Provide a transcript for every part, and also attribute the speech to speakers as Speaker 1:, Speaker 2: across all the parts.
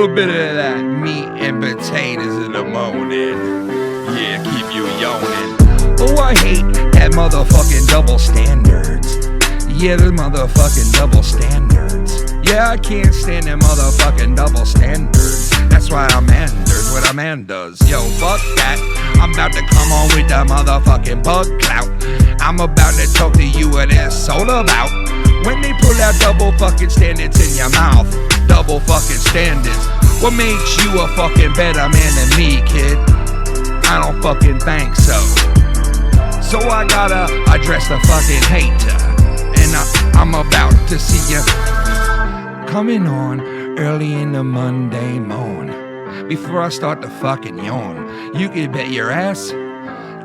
Speaker 1: little bit of that meat and potatoes in the morning. Yeah, keep you yawning. Oh, I hate that motherfucking double standards. Yeah, the motherfucking double standards. Yeah, I can't stand them motherfucking double standards. That's why Amanda's what a man does. Yo, fuck that. I'm about to come on with the motherfucking bug clout. I'm about to talk to you what it's all about. When they pull out double fucking standards in your mouth. Double fucking standards. What makes you a fucking better man than me, kid? I don't fucking think so. So I gotta address the fucking hater. And I'm about to see you coming on early in the Monday morn. Before I start to fucking yawn, you can bet your ass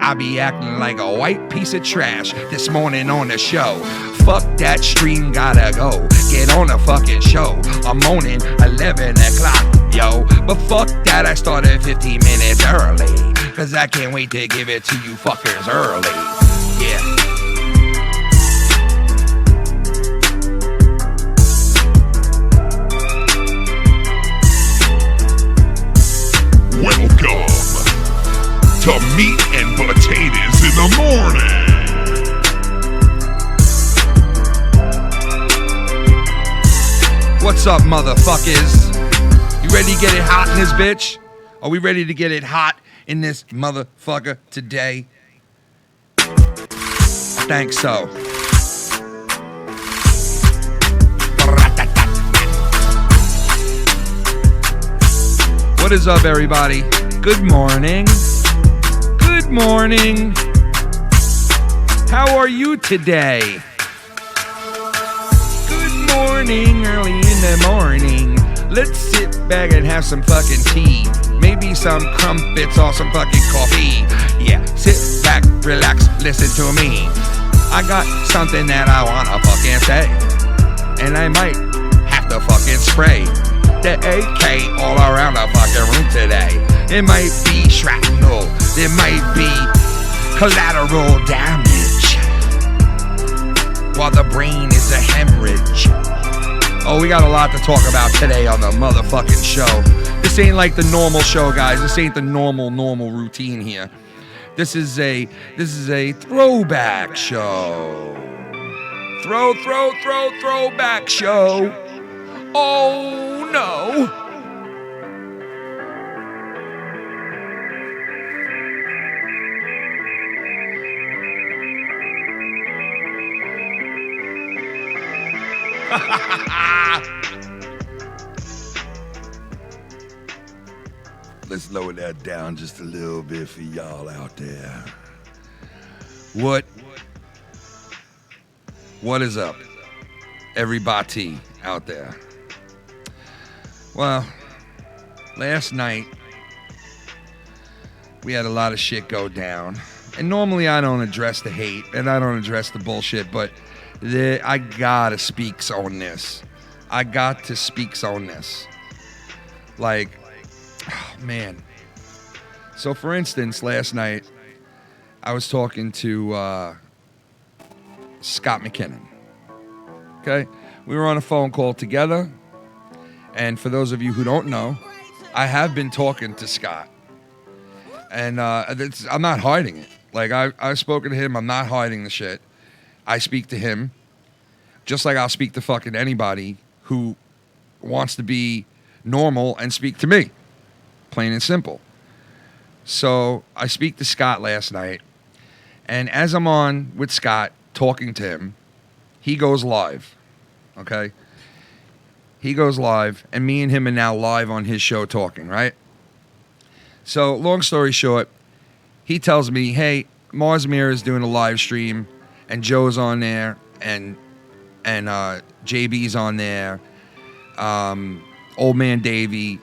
Speaker 1: I be acting like a white piece of trash this morning on the show. Fuck that stream, gotta go. Get on the fucking show. I'm moaning 11 o'clock, yo. But fuck that, I started 15 minutes early. Cause I can't wait to give it to you fuckers early. Yeah.
Speaker 2: Welcome to Meat and Potatoes in the Morning.
Speaker 1: What's up, motherfuckers? You ready to get it hot in this bitch? Are we ready to get it hot in this motherfucker today? I think so. What is up, everybody? Good morning. Good morning. How are you today? Good morning, early in the morning. Let's sit back and have some fucking tea. Maybe some crumpets or some fucking coffee. Yeah, sit back, relax, listen to me. I got something that I wanna fucking say. And I might have to fucking spray the AK all around the fucking room today. It might be shrapnel, it might be collateral damage, while the brain is a hemorrhage. Oh, we got a lot to talk about today on the motherfucking show. This ain't like the normal show, guys. This ain't the normal routine here. This is a throwback show. Throwback show. Oh no. Let's lower that down just a little bit for y'all out there. What is up, everybody out there? Well, last night we had a lot of shit go down. And normally I don't address the hate and I don't address the bullshit, but I gotta speak on this. I got to speak on this. Like, oh, man. So, for instance, last night I was talking to Scott McKinnon. Okay? We were on a phone call together. And for those of you who don't know, I have been talking to Scott. And I'm not hiding it. Like, I've spoken to him. I'm not hiding the shit. I speak to him just like I'll speak to fucking anybody who wants to be normal and speak to me. Plain and simple. So I speak to Scott last night. And as I'm on with Scott talking to him, he goes live. Okay? He goes live, and me and him are now live on his show talking, right? So, long story short, he tells me, hey, Mars Mirror is doing a live stream, and Joe's on there, and JB's on there, Old Man Davey,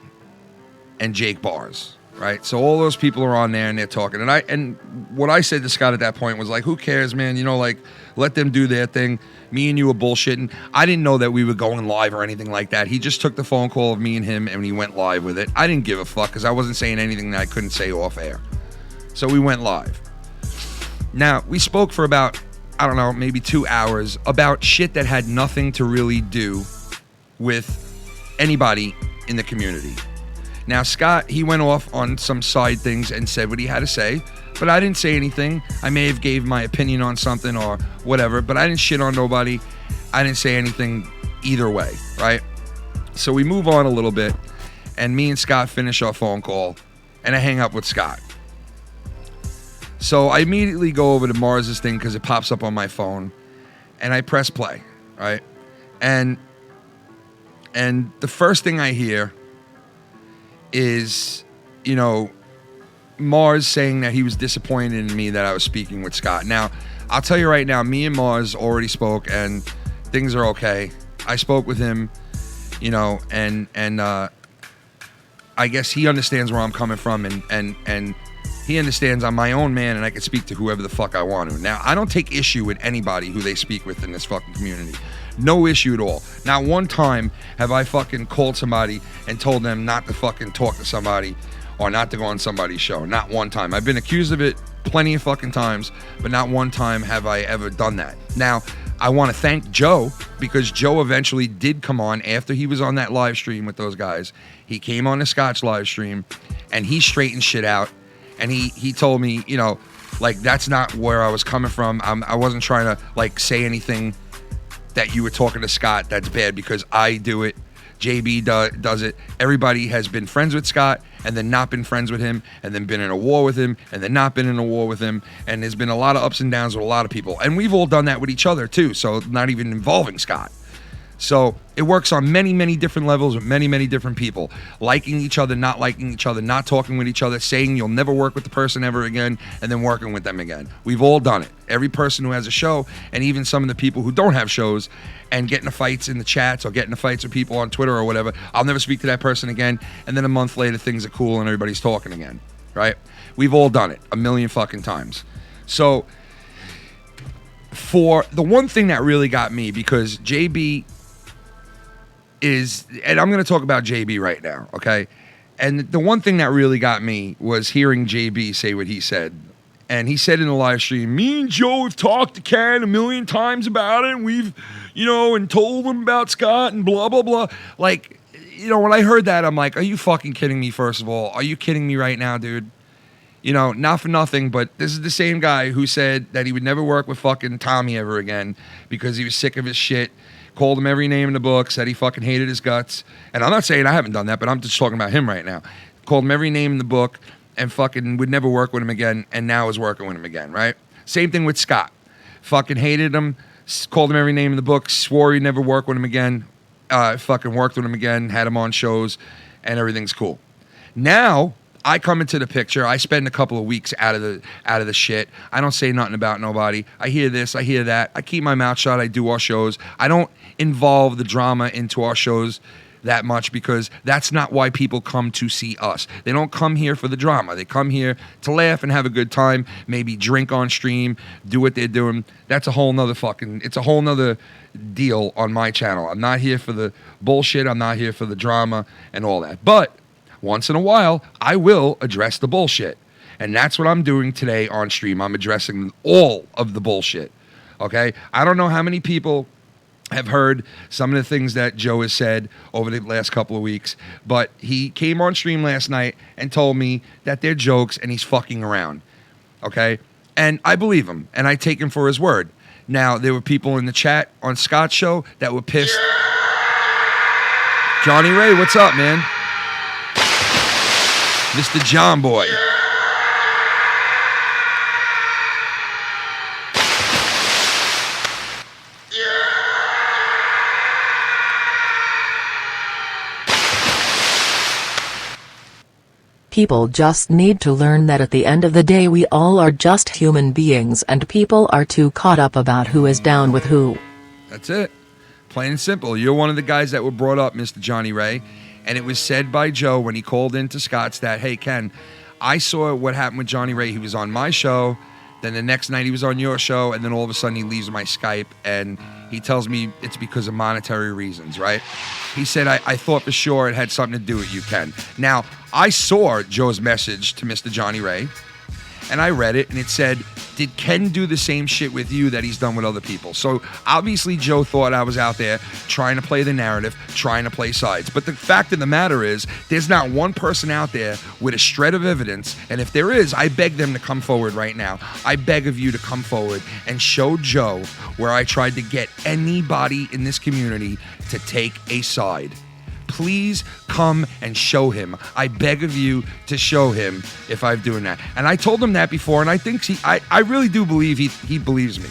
Speaker 1: and Jake Bars, right? So all those people are on there, and they're talking. And what I said to Scott at that point was like, who cares, man? You know, like, let them do their thing. Me and you were bullshitting. I didn't know that we were going live or anything like that. He just took the phone call of me and him, and he went live with it. I didn't give a fuck because I wasn't saying anything that I couldn't say off air. So we went live. Now, we spoke for about, I don't know, maybe 2 hours about shit that had nothing to really do with anybody in the community. Now, Scott, he went off on some side things and said what he had to say, but I didn't say anything. I may have gave my opinion on something or whatever, but I didn't shit on nobody. I didn't say anything either way, right? So we move on a little bit, and me and Scott finish our phone call, and I hang up with Scott. So I immediately go over to Mars's thing because it pops up on my phone, and I press play, right? And the first thing I hear is, you know, Mars saying that he was disappointed in me that I was speaking with Scott. Now, I'll tell you right now, me and Mars already spoke, and things are okay. I spoke with him, you know, and I guess he understands where I'm coming from, and he understands I'm my own man, and I can speak to whoever the fuck I want to. Now, I don't take issue with anybody who they speak with in this fucking community. No issue at all. Not one time have I fucking called somebody and told them not to fucking talk to somebody or not to go on somebody's show. Not one time. I've been accused of it plenty of fucking times, but not one time have I ever done that. Now, I want to thank Joe, because Joe eventually did come on after he was on that live stream with those guys. He came on the Scotch live stream, and he straightened shit out, and he told me, you know, like, that's not where I was coming from. I wasn't trying to, like, say anything that you were talking to Scott that's bad, because I do it. JB does it. Everybody has been friends with Scott and then not been friends with him and then been in a war with him and then not been in a war with him. And there's been a lot of ups and downs with a lot of people. And we've all done that with each other too. So not even involving Scott. So it works on many, many different levels with many, many different people. Liking each other, not liking each other, not talking with each other, saying you'll never work with the person ever again, and then working with them again. We've all done it. Every person who has a show, and even some of the people who don't have shows and get into fights in the chats or get into fights with people on Twitter or whatever, I'll never speak to that person again, and then a month later things are cool and everybody's talking again, right? We've all done it a million fucking times. So for the one thing that really got me, because JB is, and I'm going to talk about JB right now, okay? And the one thing that really got me was hearing JB say what he said. And he said in the live stream, me and Joe have talked to Ken a million times about it, and we've, you know, and told him about Scott and blah, blah, blah. Like, you know, when I heard that, I'm like, are you fucking kidding me, first of all? Are you kidding me right now, dude? You know, not for nothing, but this is the same guy who said that he would never work with fucking Tommy ever again because he was sick of his shit. Called him every name in the book, said he fucking hated his guts. And I'm not saying I haven't done that, but I'm just talking about him right now. Called him every name in the book and fucking would never work with him again, and now is working with him again, right? Same thing with Scott. Fucking hated him, called him every name in the book, swore he'd never work with him again, fucking worked with him again, had him on shows, and everything's cool. Now, I come into the picture. I spend a couple of weeks out of the shit. I don't say nothing about nobody. I hear this, I hear that. I keep my mouth shut. I do our shows. I don't involve the drama into our shows that much, because that's not why people come to see us. They don't come here for the drama. They come here to laugh and have a good time, maybe drink on stream, do what they're doing. That's a whole nother it's a whole nother deal on my channel. I'm not here for the bullshit. I'm not here for the drama and all that. But once in a while, I will address the bullshit. And that's what I'm doing today on stream. I'm addressing all of the bullshit. Okay? I don't know how many people have heard some of the things that Joe has said over the last couple of weeks, but he came on stream last night and told me that they're jokes and he's fucking around. Okay? And I believe him, and I take him for his word. Now, there were people in the chat on Scott's show that were pissed. Johnny Ray, what's up, man? Mr. John Boy.
Speaker 3: People just need to learn that at the end of the day we all are just human beings, and people are too caught up about who is down with who.
Speaker 1: That's it. Plain and simple. You're one of the guys that were brought up, Mr. Johnny Ray. And it was said by Joe when he called into Scott's that, hey, Ken, I saw what happened with Johnny Ray. He was on my show. Then the next night he was on your show. And then all of a sudden he leaves my Skype. And he tells me it's because of monetary reasons, right? He said, I thought for sure it had something to do with you, Ken. Now, I saw Joe's message to Mr. Johnny Ray. And I read it, and it said, did Ken do the same shit with you that he's done with other people? So obviously Joe thought I was out there trying to play the narrative, trying to play sides. But the fact of the matter is, there's not one person out there with a shred of evidence. And if there is, I beg them to come forward right now. I beg of you to come forward and show Joe where I tried to get anybody in this community to take a side. Please come and show him. I beg of you to show him if I'm doing that. And I told him that before, and I think I really do believe he believes me.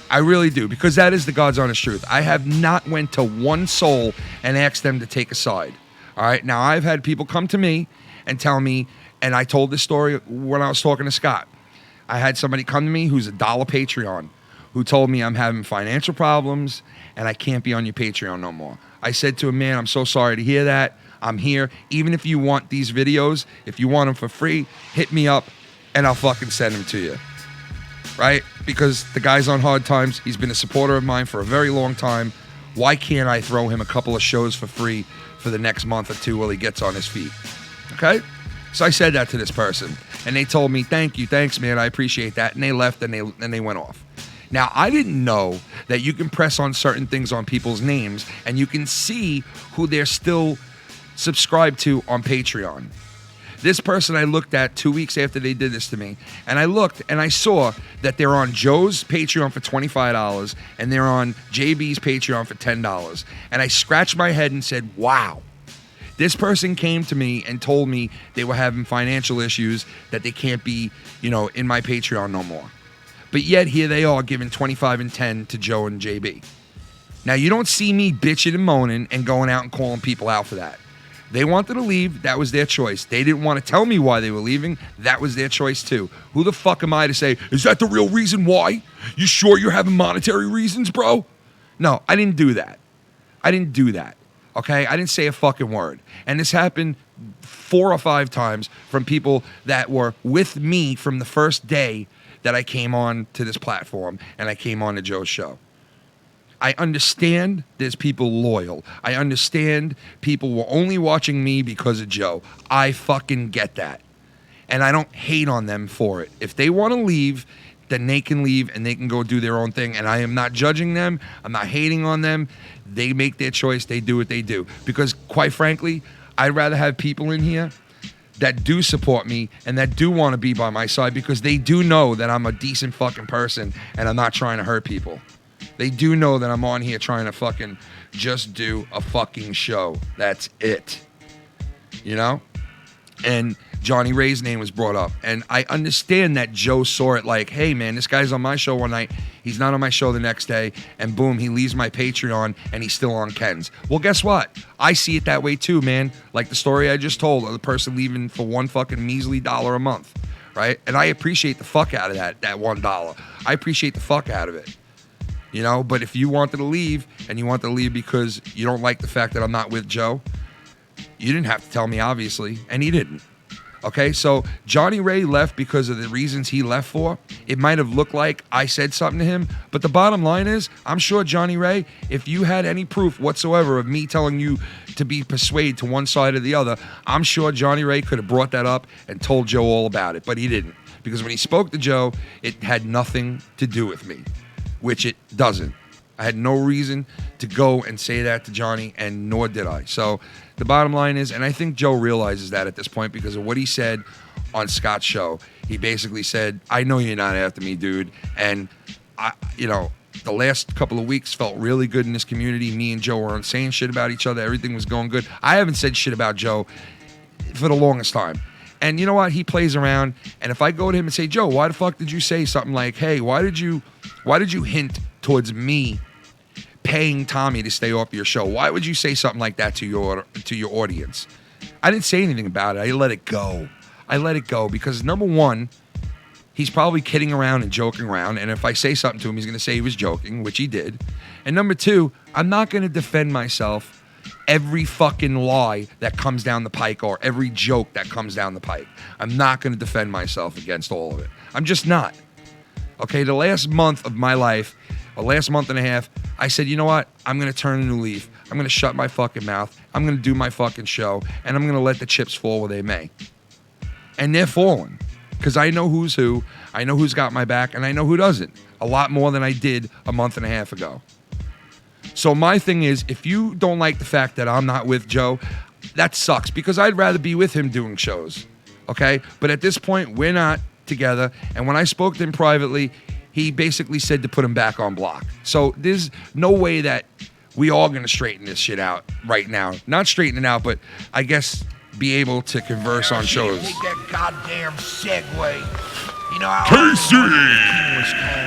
Speaker 1: I really do, because that is the God's honest truth. I have not went to one soul and asked them to take a side. All right? Now, I've had people come to me and tell me, and I told this story when I was talking to Scott. I had somebody come to me who's a $1 Patreon who told me I'm having financial problems and I can't be on your Patreon no more. I said to him, man, I'm so sorry to hear that. I'm here. Even if you want these videos, if you want them for free, hit me up and I'll fucking send them to you. Right? Because the guy's on hard times. He's been a supporter of mine for a very long time. Why can't I throw him a couple of shows for free for the next month or two while he gets on his feet? Okay? So I said that to this person. And they told me, thanks, man, I appreciate that. And they left and they went off. Now, I didn't know that you can press on certain things on people's names and you can see who they're still subscribed to on Patreon. This person I looked at 2 weeks after they did this to me, and I looked and I saw that they're on Joe's Patreon for $25 and they're on JB's Patreon for $10. And I scratched my head and said, wow. This person came to me and told me they were having financial issues, that they can't be, in my Patreon no more. But yet here they are giving 25 and 10 to Joe and JB. Now, you don't see me bitching and moaning and going out and calling people out for that. They wanted to leave. That was their choice. They didn't want to tell me why they were leaving. That was their choice too. Who the fuck am I to say, is that the real reason why? You sure you're having monetary reasons, bro? No, I didn't do that. Okay? I didn't say a fucking word. And this happened 4 or 5 times from people that were with me from the first day that I came on to this platform and I came on to Joe's show. I understand there's people loyal. I understand people were only watching me because of Joe. I fucking get that. And I don't hate on them for it. If they want to leave, then they can leave and they can go do their own thing. And I am not judging them. I'm not hating on them. They make their choice. They do what they do. Because quite frankly, I'd rather have people in here that do support me and that do want to be by my side, because they do know that I'm a decent fucking person and I'm not trying to hurt people. They do know that I'm on here trying to fucking just do a fucking show. That's it. And Johnny Ray's name was brought up. And I understand that Joe saw it like, hey, man, this guy's on my show one night. He's not on my show the next day. And boom, he leaves my Patreon and he's still on Ken's. Well, guess what? I see it that way too, man. Like the story I just told of the person leaving for one fucking measly $1 a month, right? And I appreciate the fuck out of that $1. I appreciate the fuck out of it. But if you wanted to leave and you wanted to leave because you don't like the fact that I'm not with Joe, you didn't have to tell me, obviously, and he didn't. Okay, so Johnny Ray left because of the reasons he left for. It might have looked like I said something to him, but the bottom line is, I'm sure, Johnny Ray, if you had any proof whatsoever of me telling you to be persuaded to one side or the other, I'm sure Johnny Ray could have brought that up and told Joe all about it, but he didn't. Because when he spoke to Joe, it had nothing to do with me, which it doesn't. I had no reason to go and say that to Johnny, and nor did I. So the bottom line is, and I think Joe realizes that at this point because of what he said on Scott's show. He basically said, I know you're not after me, dude. And, the last couple of weeks felt really good in this community. Me and Joe weren't saying shit about each other. Everything was going good. I haven't said shit about Joe for the longest time. And you know what? He plays around. And if I go to him and say, Joe, why the fuck did you say something like, hey, why did you hint towards me paying Tommy to stay off your show? Why would you say something like that to your audience? I didn't say anything about it. I let it go. Because number one, he's probably kidding around and joking around. And if I say something to him, he's going to say he was joking, which he did. And number two, I'm not going to defend myself every fucking lie that comes down the pike or every joke that comes down the pike. I'm not going to defend myself against all of it. I'm just not. Okay, the last month of my life, or last month and a half, I said, you know what? I'm going to turn a new leaf. I'm going to shut my fucking mouth. I'm going to do my fucking show. And I'm going to let the chips fall where they may. And they're falling. because I know who's who, I know who's got my back, and I know who doesn't. A lot more than I did a month and a half ago. So my thing is, if you don't like the fact that I'm not with Joe, that sucks, because I'd rather be with him doing shows, okay? But at this point, we're not together, and when I spoke to him privately, he basically said to put him back on block. So there's no way that we all gonna straighten this shit out right now. Not straighten it out, but I guess be able to converse on shows.
Speaker 4: Take that goddamn segue. You know how
Speaker 2: Casey!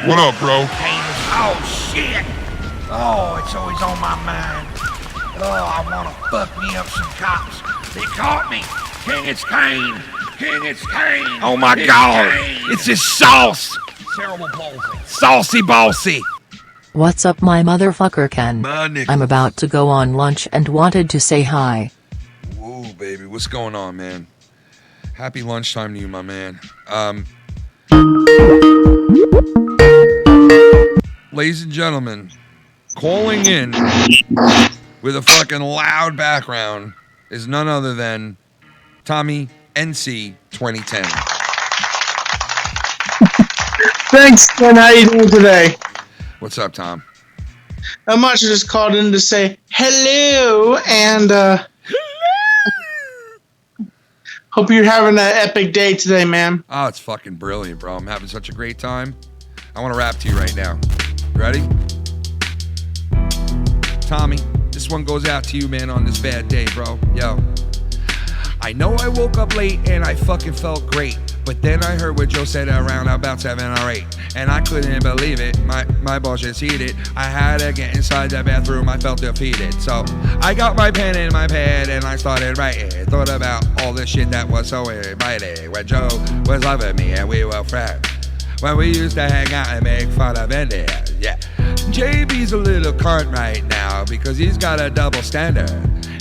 Speaker 2: What up, bro?
Speaker 4: Oh shit! Oh, it's always on my mind. Oh, I wanna fuck me up some cops. They caught me. King, it's Kane. King, it's Kane.
Speaker 1: Oh my
Speaker 4: It's
Speaker 1: God!
Speaker 4: Kane.
Speaker 1: It's his sauce!
Speaker 4: Cerebral palsy.
Speaker 1: Saucy ballsy!
Speaker 3: What's up, my motherfucker Ken?
Speaker 1: My nigga.
Speaker 3: I'm about to go on lunch and wanted to say hi.
Speaker 1: Whoa, baby, what's going on, man? Happy lunchtime to you, my man. Ladies and gentlemen, calling in with a fucking loud background is none other than Tommy NC 2010.
Speaker 5: Thanks, Ken. How you doing today?
Speaker 1: What's up, Tom?
Speaker 5: Not much. I just called in to say hello and hope you're having an epic day today, man.
Speaker 1: Oh, it's fucking brilliant, bro. I'm having such a great time. I want to rap to you right now. Ready? Tommy, this one goes out to you, man, on this bad day, bro. Yo. I know I woke up late and I fucking felt great. But then I heard what Joe said around about 7 or 8. And I couldn't believe it. My balls just heated. I had to get inside the bathroom. I felt defeated. So I got my pen and my pad and I started writing. Thought about all the shit that was so inviting. When Joe was loving me and we were friends. When we used to hang out and make fun of Indians. Yeah. JB's a little cunt right now because he's got a double standard.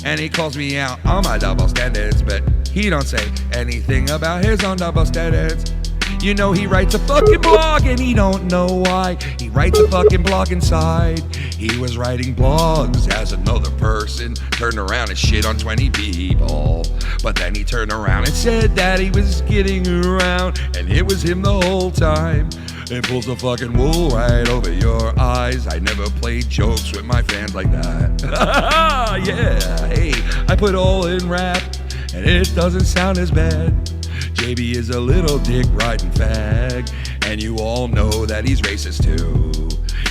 Speaker 1: And he calls me out on my double standards, but he don't say anything about his own double standards. You know he writes a fucking blog and he don't know why. He writes a fucking blog inside. He was writing blogs as another person turned around and shit on 20 people. But then he turned around and said that he was kidding around and it was him the whole time. And pulls the fucking wool right over your eyes. I never played jokes with my fans like that. Yeah, hey, I put all in rap and it doesn't sound as bad. JB is a little dick riding fag, and you all know that he's racist too.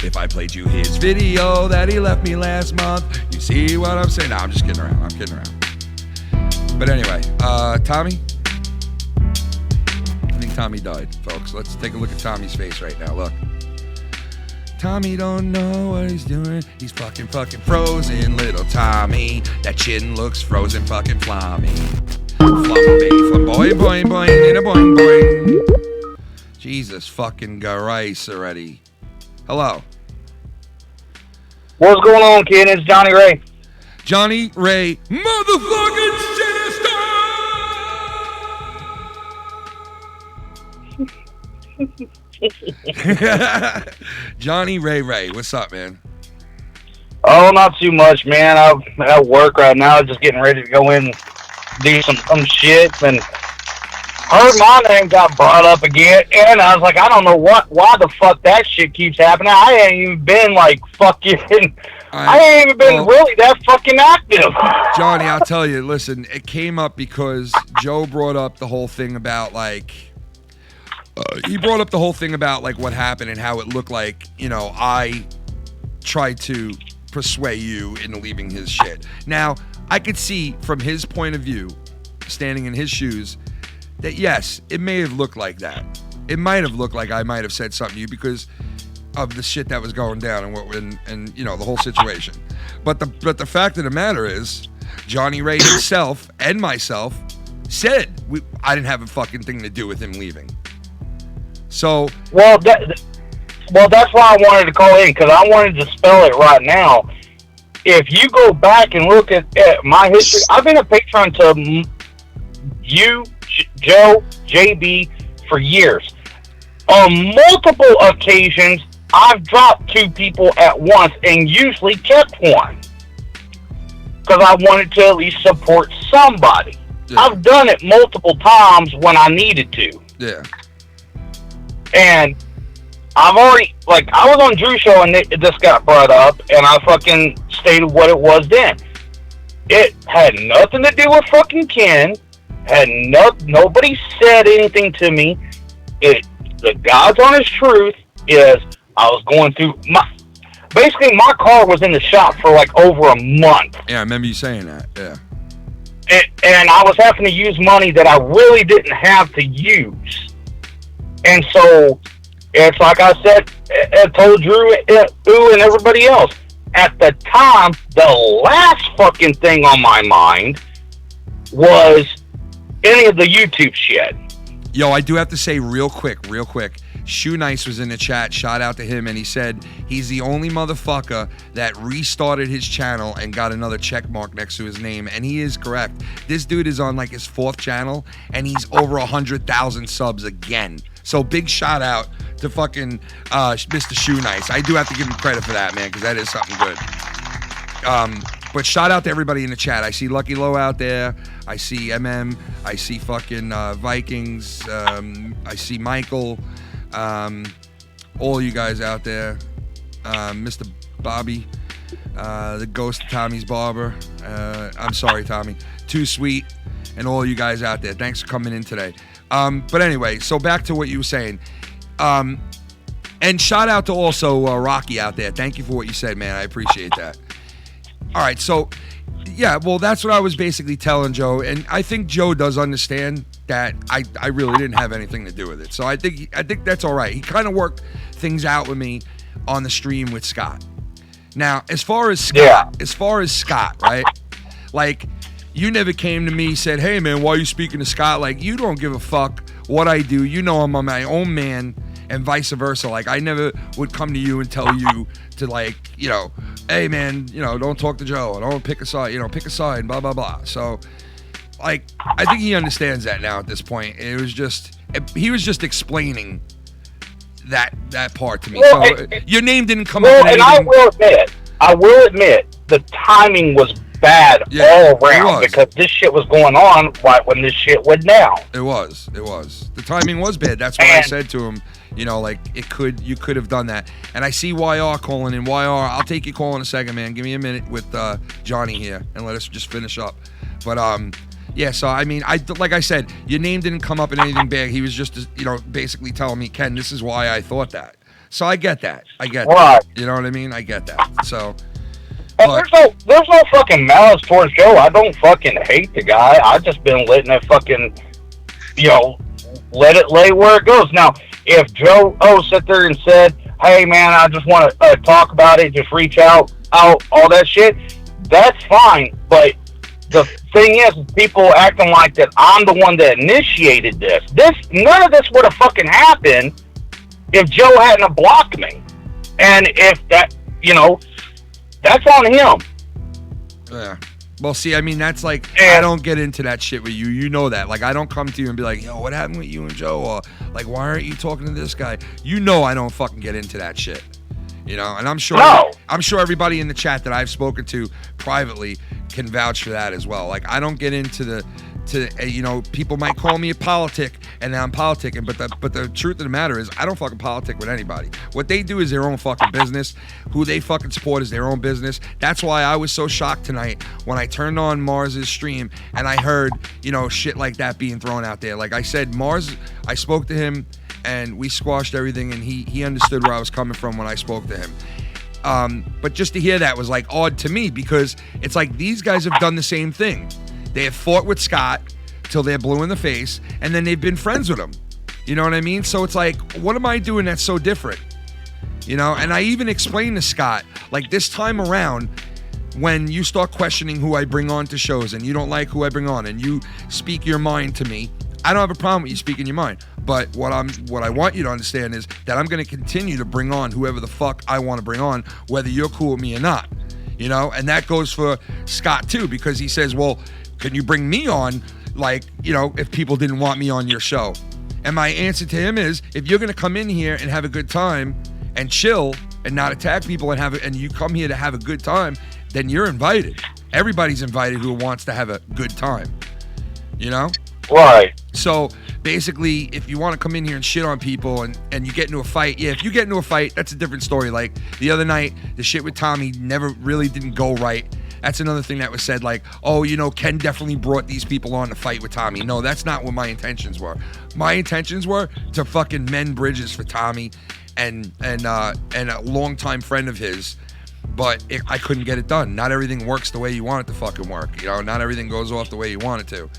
Speaker 1: If I played you his video that he left me last month, you see what I'm saying? No, I'm just kidding around. I'm kidding around. But anyway, Tommy? I think Tommy died, folks. Let's take a look at Tommy's face right now. Look. Tommy don't know what he's doing. He's fucking frozen, little Tommy. That chin looks frozen, fucking flummy. Flambe, flamboy, boing, boing, in a boing, boing. Jesus fucking Christ already. Hello.
Speaker 6: What's going on, kid? It's Johnny Ray.
Speaker 1: Johnny Ray, motherfucking sinister! Johnny Ray, what's up, man?
Speaker 6: Oh, not too much, man. I'm at work right now, just getting ready to go in and do some shit, and heard my name got brought up again, and I was like, I don't know why the fuck that shit keeps happening. I ain't even been like fucking, I ain't even been really that fucking active.
Speaker 1: Johnny, I'll tell you, listen, it came up because Joe brought up the whole thing about like, he brought up the whole thing about like what happened and how it looked like, you know, I tried to persuade you into leaving his shit. Now, I could see from his point of view, standing in his shoes, that yes, it may have looked like that. It might have looked like I might have said something to you because of the shit that was going down and you know, the whole situation. But the fact of the matter is, Johnny Ray himself and myself said I didn't have a fucking thing to do with him leaving. So
Speaker 6: well, that's why I wanted to call in, because I wanted to spell it right now. If you go back and look at my history, I've been a patron to you, Joe, JB for years. On multiple occasions, I've dropped 2 people at once and usually kept one, because I wanted to at least support somebody. Yeah. I've done it multiple times when I needed to.
Speaker 1: Yeah.
Speaker 6: And I've already, like, I was on Drew's show and this got brought up, and I fucking stated what it was then. It had nothing to do with fucking Ken. Nobody said anything to me. The God's honest truth is I was going through basically my car was in the shop for like over a month.
Speaker 1: Yeah, I remember you saying that. Yeah.
Speaker 6: And I was having to use money that I really didn't have to use. And so it's like I said, I told Drew and everybody else. At the time, the last fucking thing on my mind was any of the YouTube shit.
Speaker 1: Yo, I do have to say real quick. Shoe Nice was in the chat. Shout out to him, and he said he's the only motherfucker that restarted his channel and got another check mark next to his name, and he is correct. This dude is on like his 4th channel, and he's over 100,000 subs again. So big shout out to fucking Mr. Shoe Nice. I do have to give him credit for that, man, because that is something good. But shout out to everybody in the chat. I see Lucky Low out there. I see MM. I see fucking Vikings. I see Michael. All you guys out there. Mr. Bobby. The ghost of Tommy's barber. I'm sorry, Tommy. Too Sweet. And all you guys out there. Thanks for coming in today. But anyway, so back to what you were saying. And shout out to also Rocky out there. Thank you for what you said, man. I appreciate that. All right, so yeah, well, that's what I was basically telling Joe, and I think Joe does understand that I really didn't have anything to do with it. So I think that's all right. He kind of worked things out with me on the stream with Scott. Now, as far as Scott, right? Like, you never came to me, said, "Hey, man, why are you speaking to Scott?" Like, you don't give a fuck what I do. You know I'm my own man, and vice versa. Like, I never would come to you and tell you to, like, you know, hey, man, you know, don't talk to Joe. Don't pick a side, pick a side, blah, blah, blah. So, like, I think he understands that now at this point. He was just explaining that part to me.
Speaker 6: Well,
Speaker 1: so your name didn't come up.
Speaker 6: And I will admit, the timing was bad all around because this shit was going on right when this shit went down.
Speaker 1: It was. The timing was bad. That's what I said to him. Like you could have done that. And I see YR calling in. YR, I'll take your call in a second, man. Give me a minute with Johnny here and let us just finish up. But yeah, so I mean, like I said, your name didn't come up in anything bad. He was just, basically telling me, Ken, this is why I thought that. So I get that. Right.
Speaker 6: You
Speaker 1: know what I mean? I get that. So.
Speaker 6: And there's no fucking malice towards Joe. I don't fucking hate the guy. I've just been letting it fucking, let it lay where it goes. Now, if Joe sat there and said, hey, man, I just want to talk about it, just reach out, all that shit, that's fine. But the thing is, people acting like that I'm the one that initiated this. None of this would have fucking happened if Joe hadn't have blocked me. And if that, that's on him.
Speaker 1: Yeah. Well, see, I mean, that's like, I don't get into that shit with you. You know that. Like, I don't come to you and be like, yo, what happened with you and Joe? Or, like, why aren't you talking to this guy? You know I don't fucking get into that shit. And I'm sure everybody in the chat that I've spoken to privately can vouch for that as well. Like, I don't get into people might call me a politic, and now I'm politicking, but the truth of the matter is, I don't fucking politic with anybody. What they do is their own fucking business. Who they fucking support is their own business. That's why I was so shocked tonight when I turned on Mars's stream and I heard, shit like that being thrown out there. Like I said, Mars, I spoke to him and we squashed everything, and he understood where I was coming from when I spoke to him. But just to hear that was like odd to me, because it's like these guys have done the same thing. They have fought with Scott till they're blue in the face, and then they've been friends with him. You know what I mean? So it's like, what am I doing that's so different? And I even explained to Scott, like, this time around, when you start questioning who I bring on to shows and you don't like who I bring on and you speak your mind to me, I don't have a problem with you speaking your mind. But what I want you to understand is that I'm going to continue to bring on whoever the fuck I want to bring on, whether you're cool with me or not. And that goes for Scott too, because he says, well, can you bring me on, like, if people didn't want me on your show? And my answer to him is, if you're going to come in here and have a good time and chill and not attack people and you come here to have a good time, then you're invited. Everybody's invited who wants to have a good time,
Speaker 6: Right.
Speaker 1: So basically, if you want to come in here and shit on people and you get into a fight, if you get into a fight, that's a different story. Like the other night, the shit with Tommy didn't go right. That's another thing that was said, like, oh, Ken definitely brought these people on to fight with Tommy. No, that's not what my intentions were. My intentions were to fucking mend bridges for Tommy and a longtime friend of his. But I couldn't get it done. Not everything works the way you want it to fucking work. Not everything goes off the way you want it to.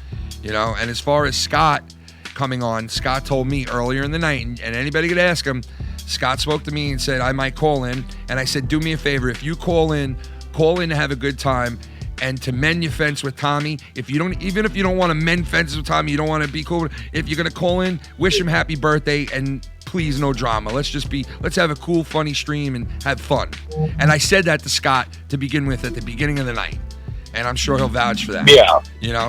Speaker 1: And as far as Scott coming on, Scott told me earlier in the night, and anybody could ask him, Scott spoke to me and said, I might call in. And I said, do me a favor. If you call in to have a good time and to mend your fence with Tommy. Even if you don't want to mend fences with Tommy, you don't want to be cool. If you're going to call in, wish him happy birthday and please no drama. Let's have a cool, funny stream and have fun. And I said that to Scott to begin with at the beginning of the night. And I'm sure he'll vouch for that.
Speaker 6: Yeah.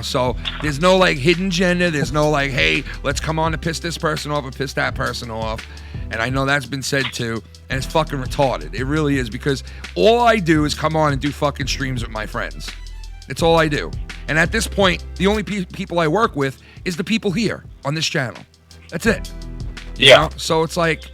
Speaker 1: So there's no like hidden agenda. There's no like, hey, let's come on to piss this person off or piss that person off. And I know that's been said too. And it's fucking retarded. It really is, because all I do is come on and do fucking streams with my friends. It's all I do. And at this point, the only people I work with is the people here on this channel. That's it. You know? So it's like,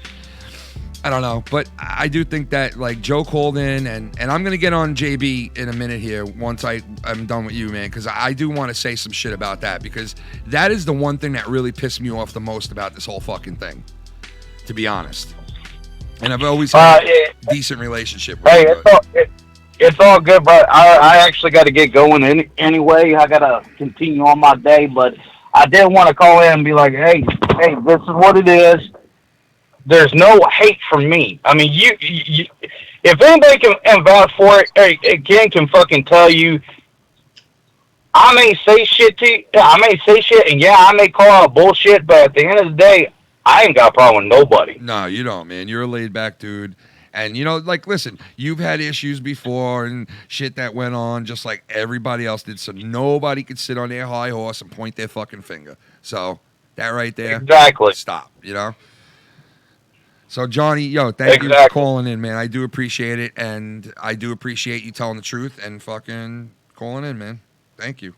Speaker 1: I don't know. But I do think that like Joe called in, and I'm going to get on JB in a minute here once I'm done with you, man, because I do want to say some shit about that, because that is the one thing that really pissed me off the most about this whole fucking thing, to be honest. And I've always had a decent relationship with him.
Speaker 6: It's all good, but I actually got to get going anyway. I got to continue on my day, but I did want to call in and be like, hey, this is what it is. There's no hate from me. I mean, you if anybody can vouch for it, again, can fucking tell you, I may say shit to you, and yeah, I may call out bullshit, but at the end of the day, I ain't got a problem with nobody.
Speaker 1: No, you don't, man. You're a laid back dude. And, like, listen, you've had issues before and shit that went on just like everybody else did. So nobody could sit on their high horse and point their fucking finger. So that right there.
Speaker 6: Exactly.
Speaker 1: Stop, So, Johnny, thank you for calling in, man. I do appreciate it. And I do appreciate you telling the truth and fucking calling in, man. Thank you.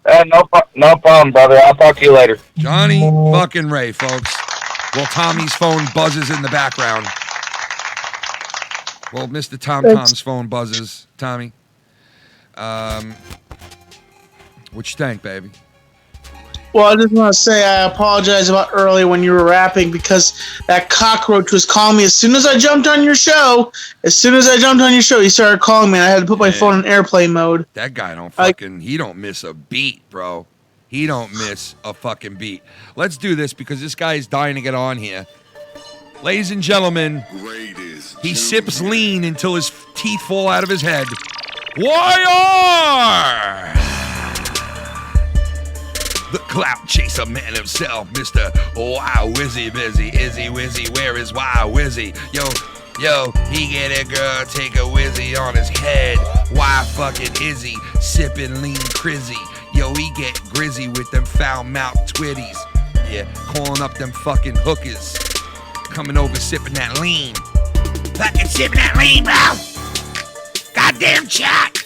Speaker 6: No problem, brother. I'll talk to you later.
Speaker 1: Johnny fucking Ray, folks. Well, Tommy's phone buzzes in the background. Well, Mr. Tom's phone buzzes. Tommy. What you think, baby?
Speaker 5: Well, I just want to say I apologize about earlier when you were rapping, because that cockroach was calling me as soon as I jumped on your show. He started calling me, and I had to put my phone in airplane mode.
Speaker 1: That guy he don't miss a beat, bro. He don't miss a fucking beat. Let's do this, because this guy is dying to get on here. Ladies and gentlemen, he sips lean until his teeth fall out of his head. YR! The clout chaser man himself, Mr. Wow Wizzy Busy. Izzy Wizzy, where is Wow Wizzy? Yo, he get a girl, take a Wizzy on his head. Why fucking Izzy, sipping lean crizzy. Yo, he get grizzy with them foul mouth twitties. Yeah, calling up them fucking hookers. Coming over sipping that lean.
Speaker 4: Fucking sipping that lean, bro. Goddamn chat.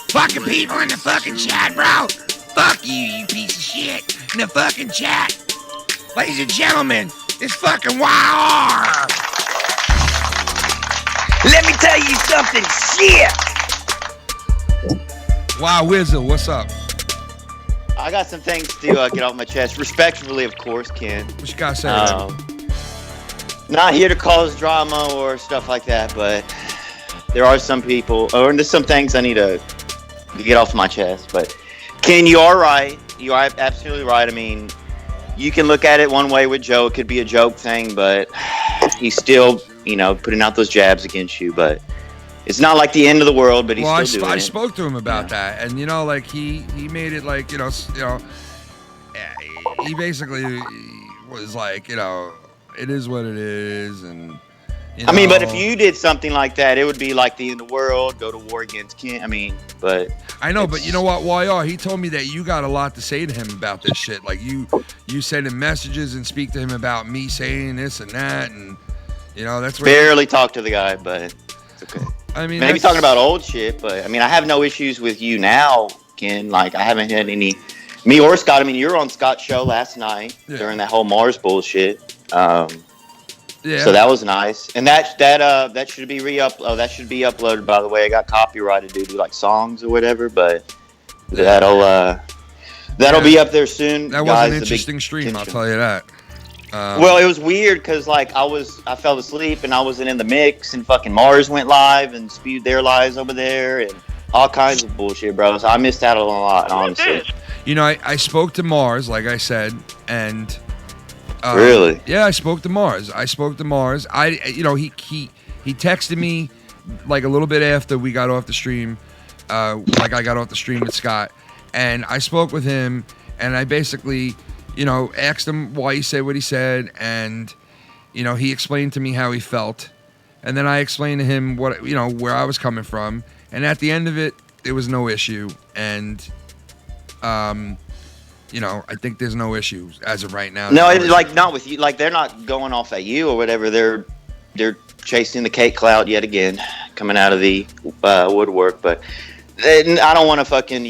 Speaker 4: Fucking people in the fucking chat, bro. Fuck you, you piece of shit. In the fucking chat. Ladies and gentlemen, it's fucking YR.
Speaker 7: Let me tell you something, shit.
Speaker 1: Wow, Wizzle, what's up?
Speaker 8: I got some things to get off my chest. Respectfully, of course, Ken.
Speaker 1: What you gotta say?
Speaker 8: Not here to cause drama or stuff like that, but there are some people, or there's some things I need to get off my chest. But Ken, you are right. You are absolutely right. I mean, you can look at it one way with Joe. It could be a joke thing, but he's still, putting out those jabs against you. But it's not like the end of the world. But he's still doing it.
Speaker 1: I spoke to him about that, and like he made it like he basically was like it is what it is, and
Speaker 8: I mean, but if you did something like that, it would be like the end of the world, go to war against Ken. I mean, but
Speaker 1: I know, but you know what, YR? He told me that you got a lot to say to him about this shit. Like you send him messages and speak to him about me saying this and that, and that's where
Speaker 8: barely talk to the guy, but it's okay.
Speaker 1: I mean,
Speaker 8: maybe talking about old shit, but I mean, I have no issues with you now, Ken. Like I haven't had any Me or Scott. I mean, you were on Scott's show last night during that whole Mars bullshit. So that was nice, and that should be that should be uploaded. By the way, I got copyrighted due to like songs or whatever, but that'll be up there soon.
Speaker 1: That was an interesting stream, I'll tell you that.
Speaker 8: Well, it was weird because like I fell asleep and I wasn't in the mix, and fucking Mars went live and spewed their lies over there and all kinds of bullshit, bro. So I missed out on a lot, honestly.
Speaker 1: You know, I spoke to Mars, like I said, and
Speaker 8: really,
Speaker 1: yeah, I spoke to Mars. He texted me like a little bit after we got off the stream, like I got off the stream with Scott, and I spoke with him, and I basically, asked him why he said what he said, and he explained to me how he felt, and then I explained to him what where I was coming from, and at the end of it, there was no issue, and I think there's no issues as of right now.
Speaker 8: No, not with you. Like they're not going off at you or whatever. They're chasing the cake clout yet again, coming out of the woodwork. But I don't want to fucking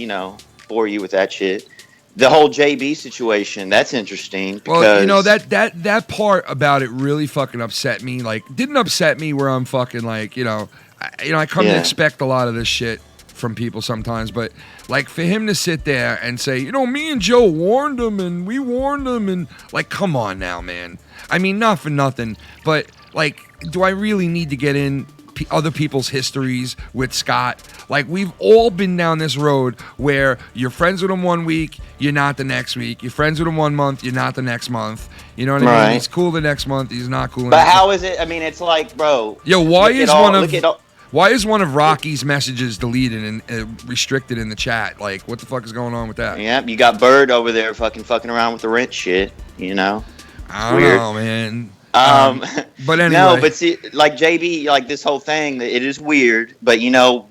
Speaker 8: bore you with that shit. The whole JB situation, that's interesting. Because,
Speaker 1: well, that part about it really fucking upset me. Like, didn't upset me where I'm fucking like, I come to expect a lot of this shit from people sometimes, but like for him to sit there and say, me and Joe warned him and we warned him, and like, come on now, man. I mean, not for nothing, but like, do I really need to get in other people's histories with Scott? Like, we've all been down this road where you're friends with him one week, you're not the next week. You're friends with him 1 month, you're not the next month. You know what I mean? He's cool the next month, he's not cool.
Speaker 8: But how is it? I mean, it's like, bro.
Speaker 1: Yo, why is one of Rocky's messages deleted and restricted in the chat? Like, what the fuck is going on with that?
Speaker 8: Yeah, you got Bird over there fucking around with the rent shit.
Speaker 1: I don't know, man. But anyway.
Speaker 8: No, but see, like JB, like this whole thing, it is weird. But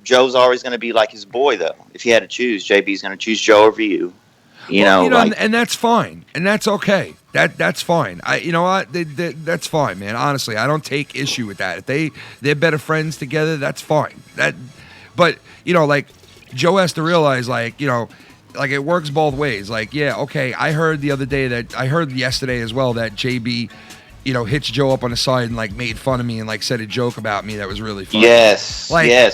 Speaker 8: Joe's always going to be like his boy, though. If he had to choose, JB's going to choose Joe over you.
Speaker 1: And that's fine, and that's okay. That's fine. That's fine, man. Honestly, I don't take issue with that. If they're better friends together, that's fine. But like Joe has to realize, like it works both ways. Like, yeah, okay. I heard yesterday as well that JB, hits Joe up on the side and like made fun of me and like said a joke about me that was really funny.
Speaker 8: Yes,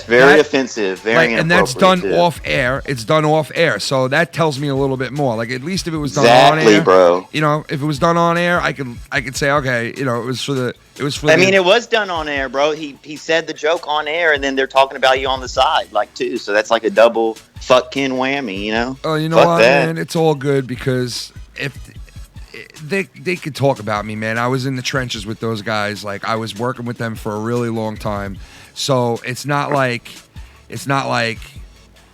Speaker 8: very offensive, very inappropriate.
Speaker 1: And that's done off air. It's done off air, so that tells me a little bit more. Like, at least if it was done on air,
Speaker 8: bro.
Speaker 1: If it was done on air, I could say, okay, it was for the.
Speaker 8: I mean, it was done on air, bro. He said the joke on air, and then they're talking about you on the side, like, too. So that's like a double Fuckng whammy,
Speaker 1: Oh, you know what, man? It's all good, because if they could talk about me, man. I was in the trenches with those guys. Like, I was working with them for a really long time. So it's not like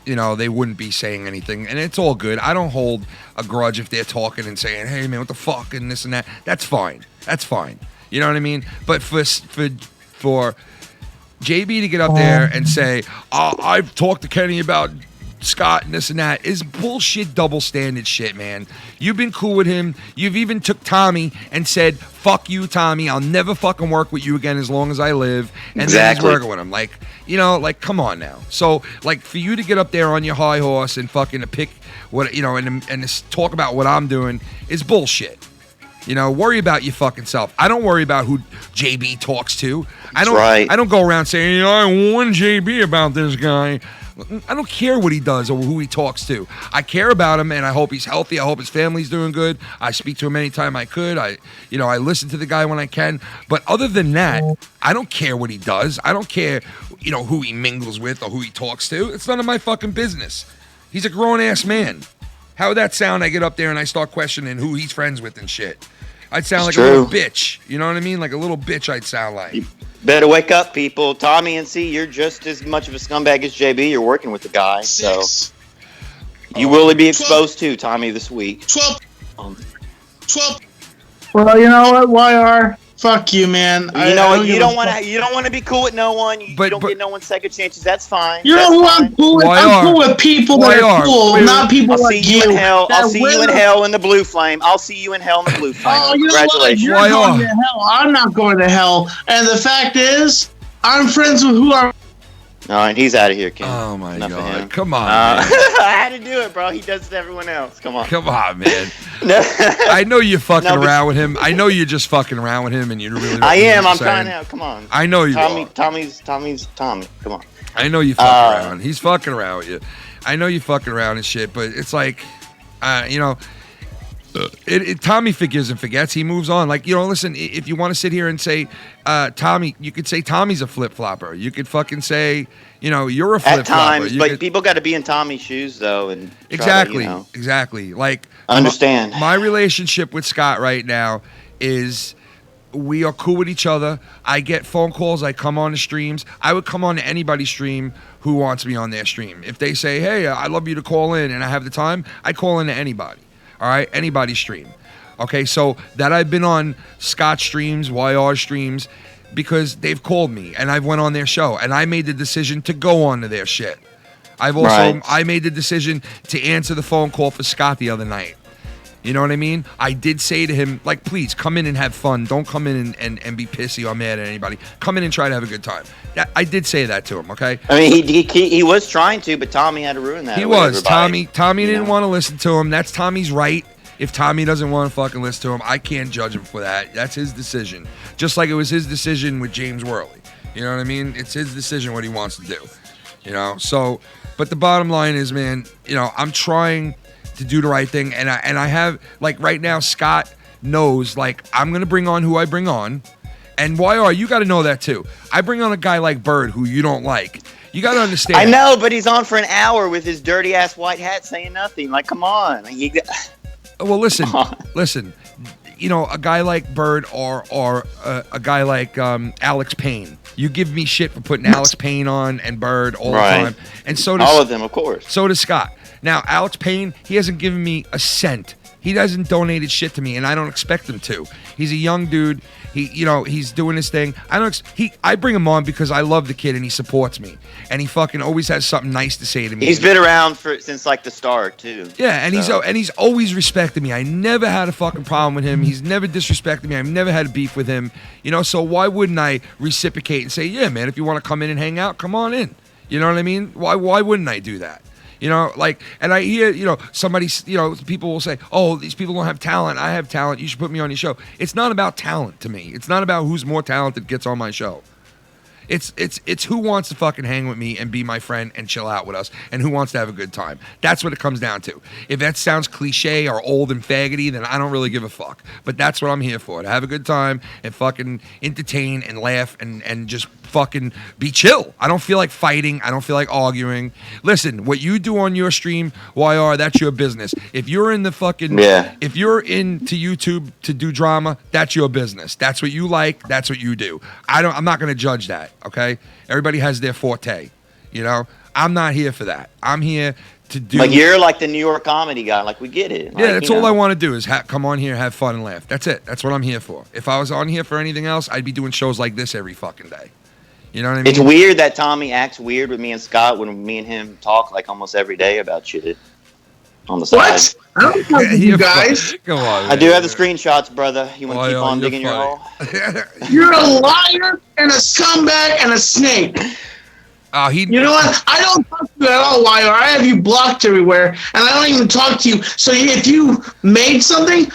Speaker 1: they wouldn't be saying anything, and it's all good. I don't hold a grudge if they're talking and saying, "Hey, man, what the fuck," and this and that. That's fine. You know what I mean? But for JB to get up there and say, I've talked to Kenny about Scott and this and that, is bullshit, double standard shit, man. You've been cool with him. You've even took Tommy and said, fuck you, Tommy. I'll never fucking work with you again as long as I live. And then he's working with him. Like, come on now. So, like, for you to get up there on your high horse and fucking pick what, and talk about what I'm doing is bullshit. Worry about your fucking self. I don't worry about who JB talks to. I don't go around saying, I warned JB about this guy. I don't care what he does or who he talks to. I care about him, and I hope he's healthy. I hope his family's doing good. I speak to him anytime I could. I listen to the guy when I can. But other than that, I don't care what he does. I don't care, who he mingles with or who he talks to. It's none of my fucking business. He's a grown-ass man. How would that sound? I get up there and I start questioning who he's friends with and shit. I'd sound like a little bitch. You know what I mean? Like a little bitch I'd sound like.
Speaker 8: You better wake up, people. Tommy and C, you're just as much of a scumbag as JB. You're working with the guy. So you will be exposed to Tommy this week.
Speaker 5: 12. Well, you know what, YR? Fuck you, man.
Speaker 8: You know what? You don't want to be cool with no one. You don't get no one second chances. That's fine.
Speaker 5: You know who I'm cool with? I'm cool with people that are cool, not people like you.
Speaker 8: I'll see you in hell in the blue flame. I'll see you in hell in the blue flame.
Speaker 5: Oh, you know what? You're going to hell. I'm not going to hell. And the fact is, I'm friends with who I'm
Speaker 8: All right, he's out of here, Ken.
Speaker 1: Oh my
Speaker 8: Enough of
Speaker 1: God!
Speaker 8: him.
Speaker 1: Come on, man.
Speaker 8: I had to do it, bro. He does it to everyone else. Come on.
Speaker 1: Come on, man.
Speaker 8: No.
Speaker 1: I know you're fucking
Speaker 8: No, but-
Speaker 1: around with him. I know you're just fucking around with him, and you really. Don't
Speaker 8: I
Speaker 1: know what
Speaker 8: am.
Speaker 1: you're
Speaker 8: I'm
Speaker 1: saying.
Speaker 8: trying out. Come on.
Speaker 1: I know you are.
Speaker 8: Tommy's Tommy. Come on.
Speaker 1: I know you fucking around. He's fucking around with you. I know you fucking around and shit, but it's like, you know, Tommy forgives and forgets. He moves on. Like, you know, listen, if you want to sit here and say, Tommy, you could say Tommy's a flip-flopper. You could fucking say, you know, you're a flip-flopper.
Speaker 8: At times, but
Speaker 1: could,
Speaker 8: people got to be in Tommy's shoes, though. And
Speaker 1: exactly,
Speaker 8: to,
Speaker 1: exactly. Like,
Speaker 8: understand.
Speaker 1: My relationship with Scott right now is we are cool with each other. I get phone calls. I come on the streams. I would come on to anybody's stream who wants me on their stream. If they say, hey, I'd love you to call in and I have the time, I call in to anybody. All right? Anybody's stream. Okay? So that I've been on Scott streams, YR streams, because they've called me and I've went on their show and I made the decision to go on to their shit. I've also, I made the decision to answer the phone call for Scott the other night. You know what I mean? I did say to him, like, please come in and have fun. Don't come in and be pissy or mad at anybody. Come in and try to have a good time. I did say that to him, okay?
Speaker 8: I mean, he was trying to, but Tommy had to ruin that.
Speaker 1: He was. Tommy didn't want to listen to him. That's Tommy's right. If Tommy doesn't want to fucking listen to him, I can't judge him for that. That's his decision. Just like it was his decision with James Worley. You know what I mean? It's his decision what he wants to do. You know? So, but the bottom line is, man, you know, I'm trying to do the right thing, and I have, like, right now Scott knows, like, I'm gonna bring on who I bring on, and YR, you got to know that too. I bring on a guy like Bird who you don't like. You got to understand.
Speaker 8: I know, but he's on for an hour with his dirty ass white hat saying nothing. Like, come on.
Speaker 1: Well, listen. You know, a guy like Bird or a guy like Alex Payne. You give me shit for putting Alex Payne on and Bird all the time, and so does
Speaker 8: all of them, of course.
Speaker 1: So does Scott. Now, Alex Payne, he hasn't given me a cent. He hasn't donated shit to me, and I don't expect him to. He's a young dude. He's doing his thing. I bring him on because I love the kid and he supports me, and he fucking always has something nice to say to me.
Speaker 8: He's been around since like the start too.
Speaker 1: Yeah, and he's always respected me. I never had a fucking problem with him. He's never disrespected me. I've never had a beef with him. You know, so why wouldn't I reciprocate and say, yeah, man, if you want to come in and hang out, come on in. You know what I mean? Why wouldn't I do that? You know, like, and I hear, you know, people will say, oh, these people don't have talent. I have talent. You should put me on your show. It's not about talent to me. It's not about who's more talented gets on my show. It's who wants to fucking hang with me and be my friend and chill out with us and who wants to have a good time. That's what it comes down to. If that sounds cliche or old and faggoty, then I don't really give a fuck. But that's what I'm here for, to have a good time and fucking entertain and laugh and just fucking be chill. I don't feel like fighting. I don't feel like arguing. Listen, what you do on your stream, YR, that's your business. If you're in the fucking, if you're into YouTube to do drama, that's your business. That's what you like. That's what you do. I'm not going to judge that. Okay? Everybody has their forte. You know? I'm not here for that. I'm here to do.
Speaker 8: Like, you're like the New York comedy guy. Like, we get it.
Speaker 1: Yeah, that's all I want to do is come on here, have fun, and laugh. That's it. That's what I'm here for. If I was on here for anything else, I'd be doing shows like this every fucking day. You know what I mean?
Speaker 8: It's weird that Tommy acts weird with me and Scott when me and him talk like almost every day about shit on the side.
Speaker 5: What? I don't talk to you guys.
Speaker 1: Come on, man.
Speaker 8: I do have the screenshots, brother. You want to keep on digging your hole?
Speaker 5: You're a liar and a scumbag and a snake. You know what? I don't talk to you at all, YR. I have you blocked everywhere, and I don't even talk to you. So if you made something,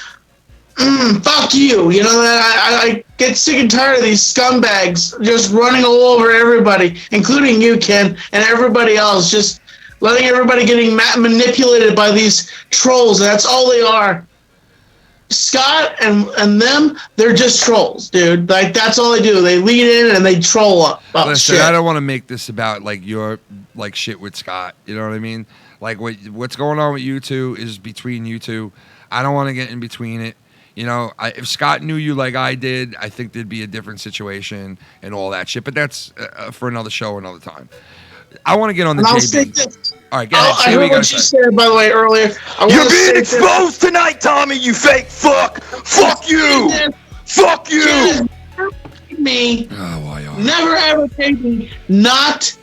Speaker 5: fuck you. You know, I get sick and tired of these scumbags just running all over everybody, including you, Ken, and everybody else, just letting everybody getting manipulated by these trolls. That's all they are. Scott and them, they're just trolls, dude. Like, that's all they do. They lead in and they troll up about shit.
Speaker 1: I don't want to make this about, like, your, like, shit with Scott. You know what I mean? Like, what's going on with you two is between you two. I don't want to get in between it. You know, if Scott knew you like I did, I think there'd be a different situation and all that shit. But that's for another show another time. I want to get on the JB. All right, go ahead.
Speaker 5: I heard what you said, by the way, earlier.
Speaker 7: You're being exposed tonight, Tommy, you fake fuck. Fuck you. Fuck you.
Speaker 5: Me. Never ever take me not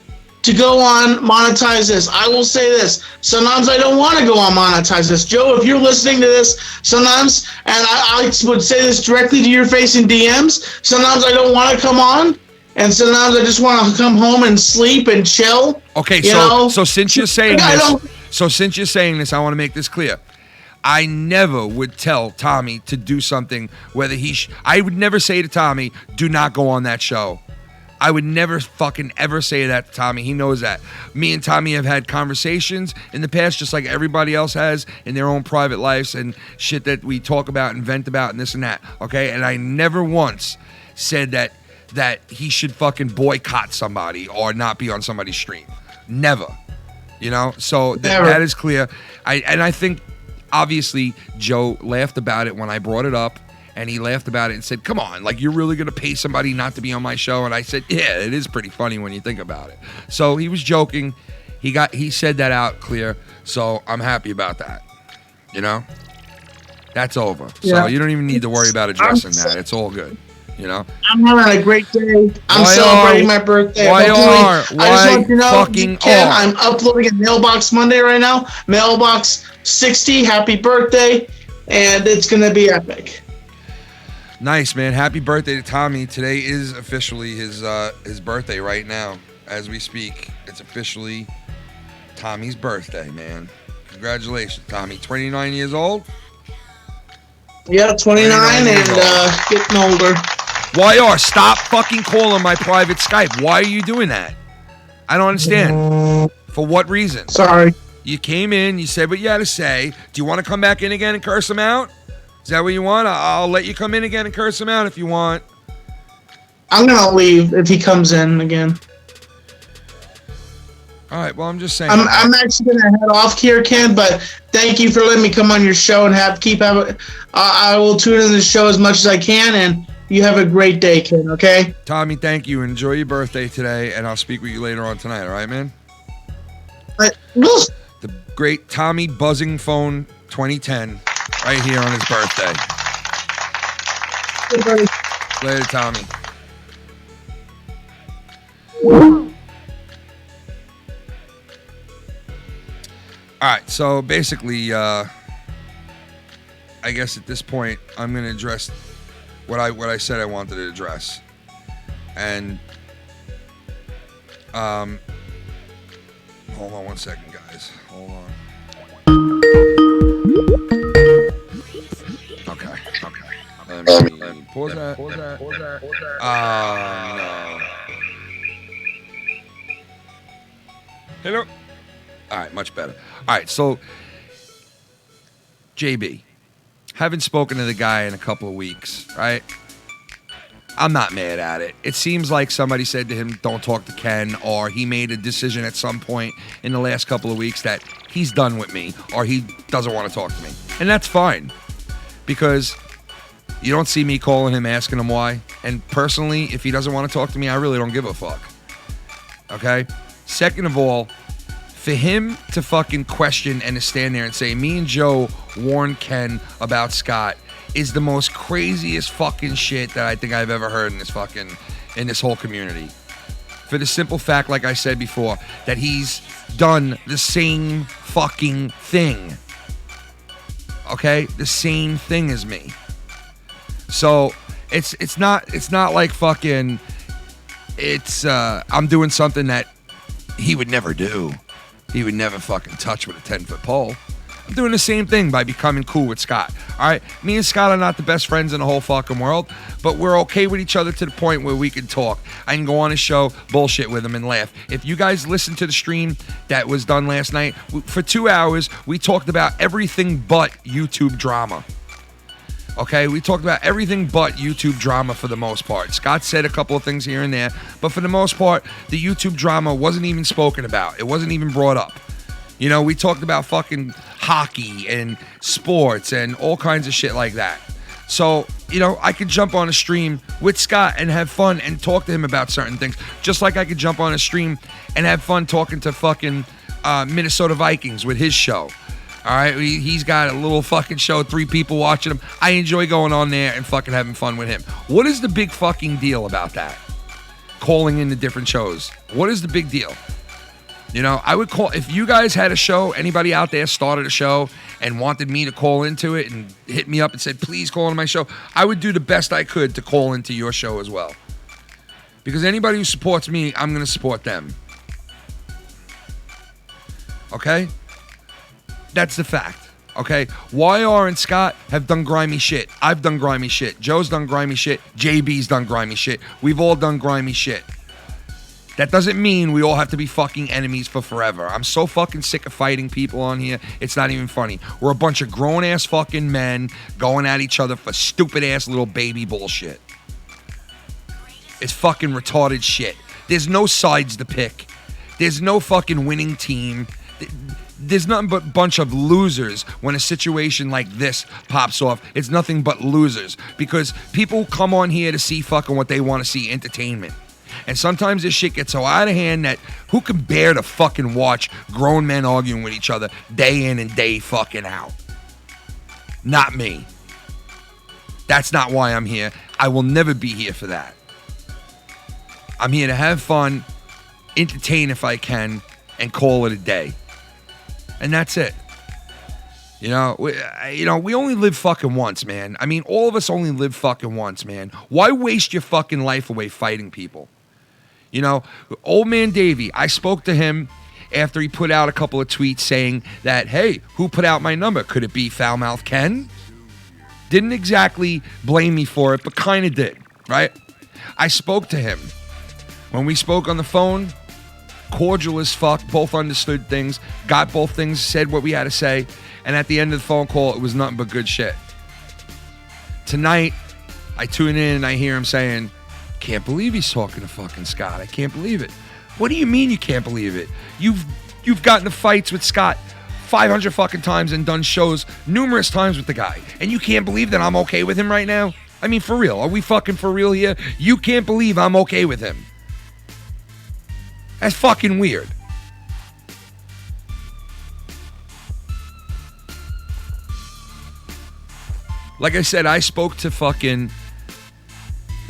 Speaker 5: to go on monetize this. I will say this. Sometimes I don't want to go on monetize this. Joe, if you're listening to this, sometimes, and I would say this directly to your face in DMs, sometimes I don't want to come on and sometimes I just want to come home and sleep and chill.
Speaker 1: Okay, so since you're saying this, I want to make this clear. I never would tell Tommy to do something, whether I would never say to Tommy, do not go on that show. I would never fucking ever say that to Tommy. He knows that. Me and Tommy have had conversations in the past, just like everybody else has in their own private lives and shit that we talk about and vent about and this and that, okay? And I never once said that he should fucking boycott somebody or not be on somebody's stream. Never. You know? So that is clear. I think... Obviously, Joe laughed about it when I brought it up, and he laughed about it and said, come on, like, you're really going to pay somebody not to be on my show? And I said, yeah, it is pretty funny when you think about it. So he was joking. He said that out clear, so I'm happy about that. You know? That's over. Yeah. So you don't even need to worry about addressing that. It's all good. You know?
Speaker 5: I'm having a great day. I'm celebrating my birthday. I just want you to know, Ken, I'm uploading a Mailbox Monday right now. Mailbox 60, happy birthday, and it's going to be epic.
Speaker 1: Nice, man. Happy birthday to Tommy. Today is officially his birthday right now. As we speak, it's officially Tommy's birthday, man. Congratulations, Tommy. 29 years old?
Speaker 5: Yeah, 29 and getting older.
Speaker 1: YR, stop fucking calling my private Skype. Why are you doing that? I don't understand. For what reason?
Speaker 5: Sorry.
Speaker 1: You came in, you said what you had to say. Do you want to come back in again and curse him out? Is that what you want? I'll let you come in again and curse him out if you want.
Speaker 5: I'm going to leave if he comes in again.
Speaker 1: All right, well, I'm just saying.
Speaker 5: I'm actually going to head off here, Ken, but thank you for letting me come on your show and I will tune in the show as much as I can, and you have a great day, Ken, okay?
Speaker 1: Tommy, thank you. Enjoy your birthday today, and I'll speak with you later on tonight, all right, man? The great Tommy Buzzing Phone 2010 right here on his birthday. Later, Tommy. All right, so basically, I guess at this point, I'm going to address what I said I wanted to address. And, hold on one second, guys. Hold on. Okay. Let me pause that. No. Hello. All right, much better. All right, so JB, haven't spoken to the guy in a couple of weeks, right? I'm not mad at it. It seems like somebody said to him, don't talk to Ken, or he made a decision at some point in the last couple of weeks that he's done with me, or he doesn't want to talk to me. And that's fine, because you don't see me calling him, asking him why. And personally, if he doesn't want to talk to me, I really don't give a fuck. Okay? Second of all, for him to fucking question and to stand there and say, me and Joe warned Ken about Scott, is the most craziest fucking shit that I think I've ever heard in this whole community. For the simple fact, like I said before, that he's done the same fucking thing. Okay? The same thing as me. So it's not like fucking I'm doing something that he would never do. He would never fucking touch with a 10-foot pole. I'm doing the same thing by becoming cool with Scott. All right? Me and Scott are not the best friends in the whole fucking world, but we're okay with each other to the point where we can talk. I can go on his show, bullshit with him, and laugh. If you guys listen to the stream that was done last night, for 2 hours, we talked about everything but YouTube drama. Okay, we talked about everything but YouTube drama for the most part. Scott said a couple of things here and there, but for the most part, the YouTube drama wasn't even spoken about. It wasn't even brought up. You know, we talked about fucking hockey and sports and all kinds of shit like that. So, you know, I could jump on a stream with Scott and have fun and talk to him about certain things. Just like I could jump on a stream and have fun talking to fucking Minnesota Vikings with his show. All right, he's got a little fucking show, 3 people watching him. I enjoy going on there and fucking having fun with him. What is the big fucking deal about that? Calling into different shows. What is the big deal? You know, I would call, if you guys had a show, anybody out there started a show and wanted me to call into it and hit me up and said, please call into my show, I would do the best I could to call into your show as well. Because anybody who supports me, I'm going to support them. Okay? That's the fact. Okay? YR and Scott have done grimy shit. I've done grimy shit. Joe's done grimy shit. JB's done grimy shit. We've all done grimy shit. That doesn't mean we all have to be fucking enemies for forever. I'm so fucking sick of fighting people on here. It's not even funny. We're a bunch of grown-ass fucking men going at each other for stupid-ass little baby bullshit. It's fucking retarded shit. There's no sides to pick. There's no fucking winning team. There's nothing but a bunch of losers when a situation like this pops off. It's nothing but losers. Because people come on here to see fucking what they want to see, entertainment. And sometimes this shit gets so out of hand that who can bear to fucking watch grown men arguing with each other day in and day fucking out? Not me. That's not why I'm here. I will never be here for that. I'm here to have fun, entertain if I can, and call it a day. And that's it. We only live fucking once, man. I mean, all of us only live fucking once, man. Why waste your fucking life away fighting people? Old man Davey, I spoke to him after he put out a couple of tweets saying that, hey, who put out my number? Could it be Foulmouth Ken? Didn't exactly blame me for it, but kind of did, right? I spoke to him. When we spoke on the phone, cordial as fuck, both understood things, got both things, said what we had to say, and at the end of the phone call, it was nothing but good shit. Tonight, I tune in and I hear him saying, can't believe he's talking to fucking Scott. I can't believe it. What do you mean you can't believe it? You've gotten to fights with Scott 500 fucking times and done shows numerous times with the guy, and you can't believe that I'm okay with him right now? I mean, for real. Are we fucking for real here? You can't believe I'm okay with him. That's fucking weird. Like I said, I spoke to fucking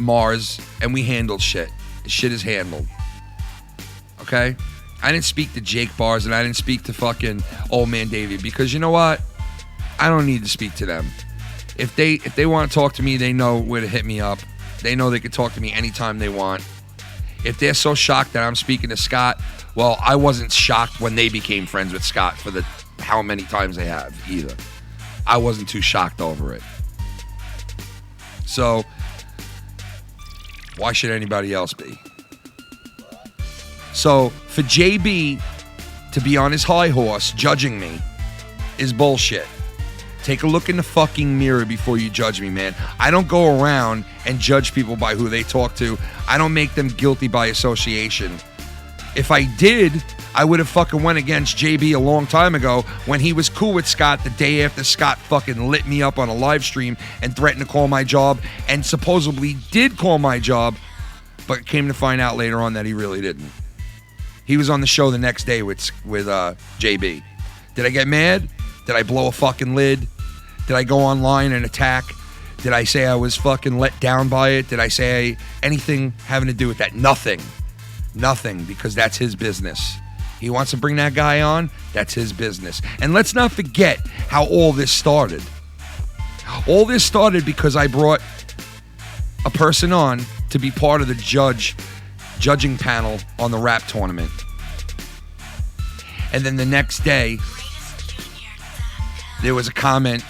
Speaker 1: Mars and we handled shit. Shit is handled. Okay? I didn't speak to Jake Bars and I didn't speak to fucking Old Man Davey because you know what? I don't need to speak to them. If they want to talk to me, they know where to hit me up. They know they can talk to me anytime they want. If they're so shocked that I'm speaking to Scott, well, I wasn't shocked when they became friends with Scott for the how many times they have either. I wasn't too shocked over it. So, why should anybody else be? So, for JB to be on his high horse judging me is bullshit. Take a look in the fucking mirror before you judge me, man. I don't go around and judge people by who they talk to. I don't make them guilty by association. If I did, I would have fucking went against JB a long time ago when he was cool with Scott the day after Scott fucking lit me up on a live stream and threatened to call my job and supposedly did call my job, but came to find out later on that he really didn't. He was on the show the next day with JB. Did I get mad? Did I blow a fucking lid? Did I go online and attack? Did I say I was fucking let down by it? Did I say anything having to do with that? Nothing. Nothing, because that's his business. He wants to bring that guy on, that's his business. And let's not forget how all this started. All this started because I brought a person on to be part of the judging panel on the rap tournament. And then the next day, there was a comment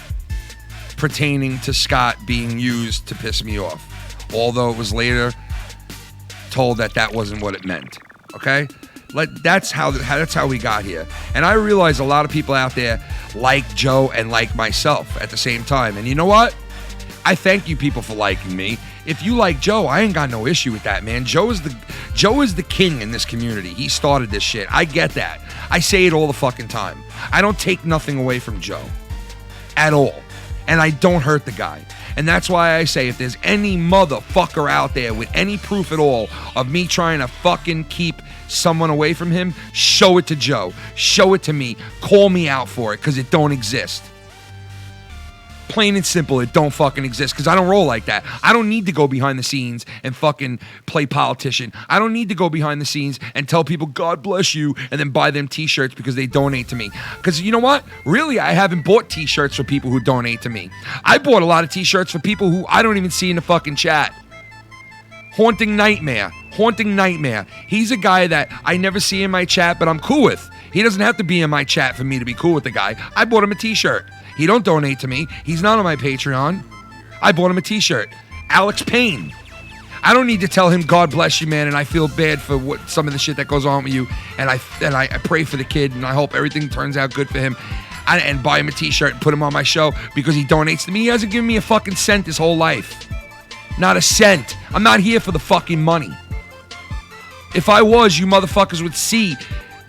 Speaker 1: pertaining to Scott being used to piss me off. Although it was later told that wasn't what it meant. Okay? That's how we got here. And I realize a lot of people out there like Joe and like myself at the same time. And you know what? I thank you people for liking me. If you like Joe, I ain't got no issue with that, man. Joe is the king in this community. He started this shit. I get that. I say it all the fucking time. I don't take nothing away from Joe. At all. And I don't hurt the guy. And that's why I say if there's any motherfucker out there with any proof at all of me trying to fucking keep someone away from him, show it to Joe. Show it to me. Call me out for it, because it don't exist. Plain and simple, it don't fucking exist, because I don't roll like that. I don't need to go behind the scenes and fucking play politician. I don't need to go behind the scenes and tell people, God bless you, and then buy them t-shirts because they donate to me. Because you know what? Really, I haven't bought t-shirts for people who donate to me. I bought a lot of t-shirts for people who I don't even see in the fucking chat. Haunting nightmare. Haunting nightmare. He's a guy that I never see in my chat, but I'm cool with. He doesn't have to be in my chat for me to be cool with the guy. I bought him a t-shirt. He don't donate to me. He's not on my Patreon. I bought him a t-shirt. Alex Payne. I don't need to tell him God bless you, man, and I feel bad for what some of the shit that goes on with you, and I pray for the kid, and I hope everything turns out good for him, and buy him a t-shirt and put him on my show because he donates to me. He hasn't given me a fucking cent his whole life. Not a cent. I'm not here for the fucking money. If I was, you motherfuckers would see.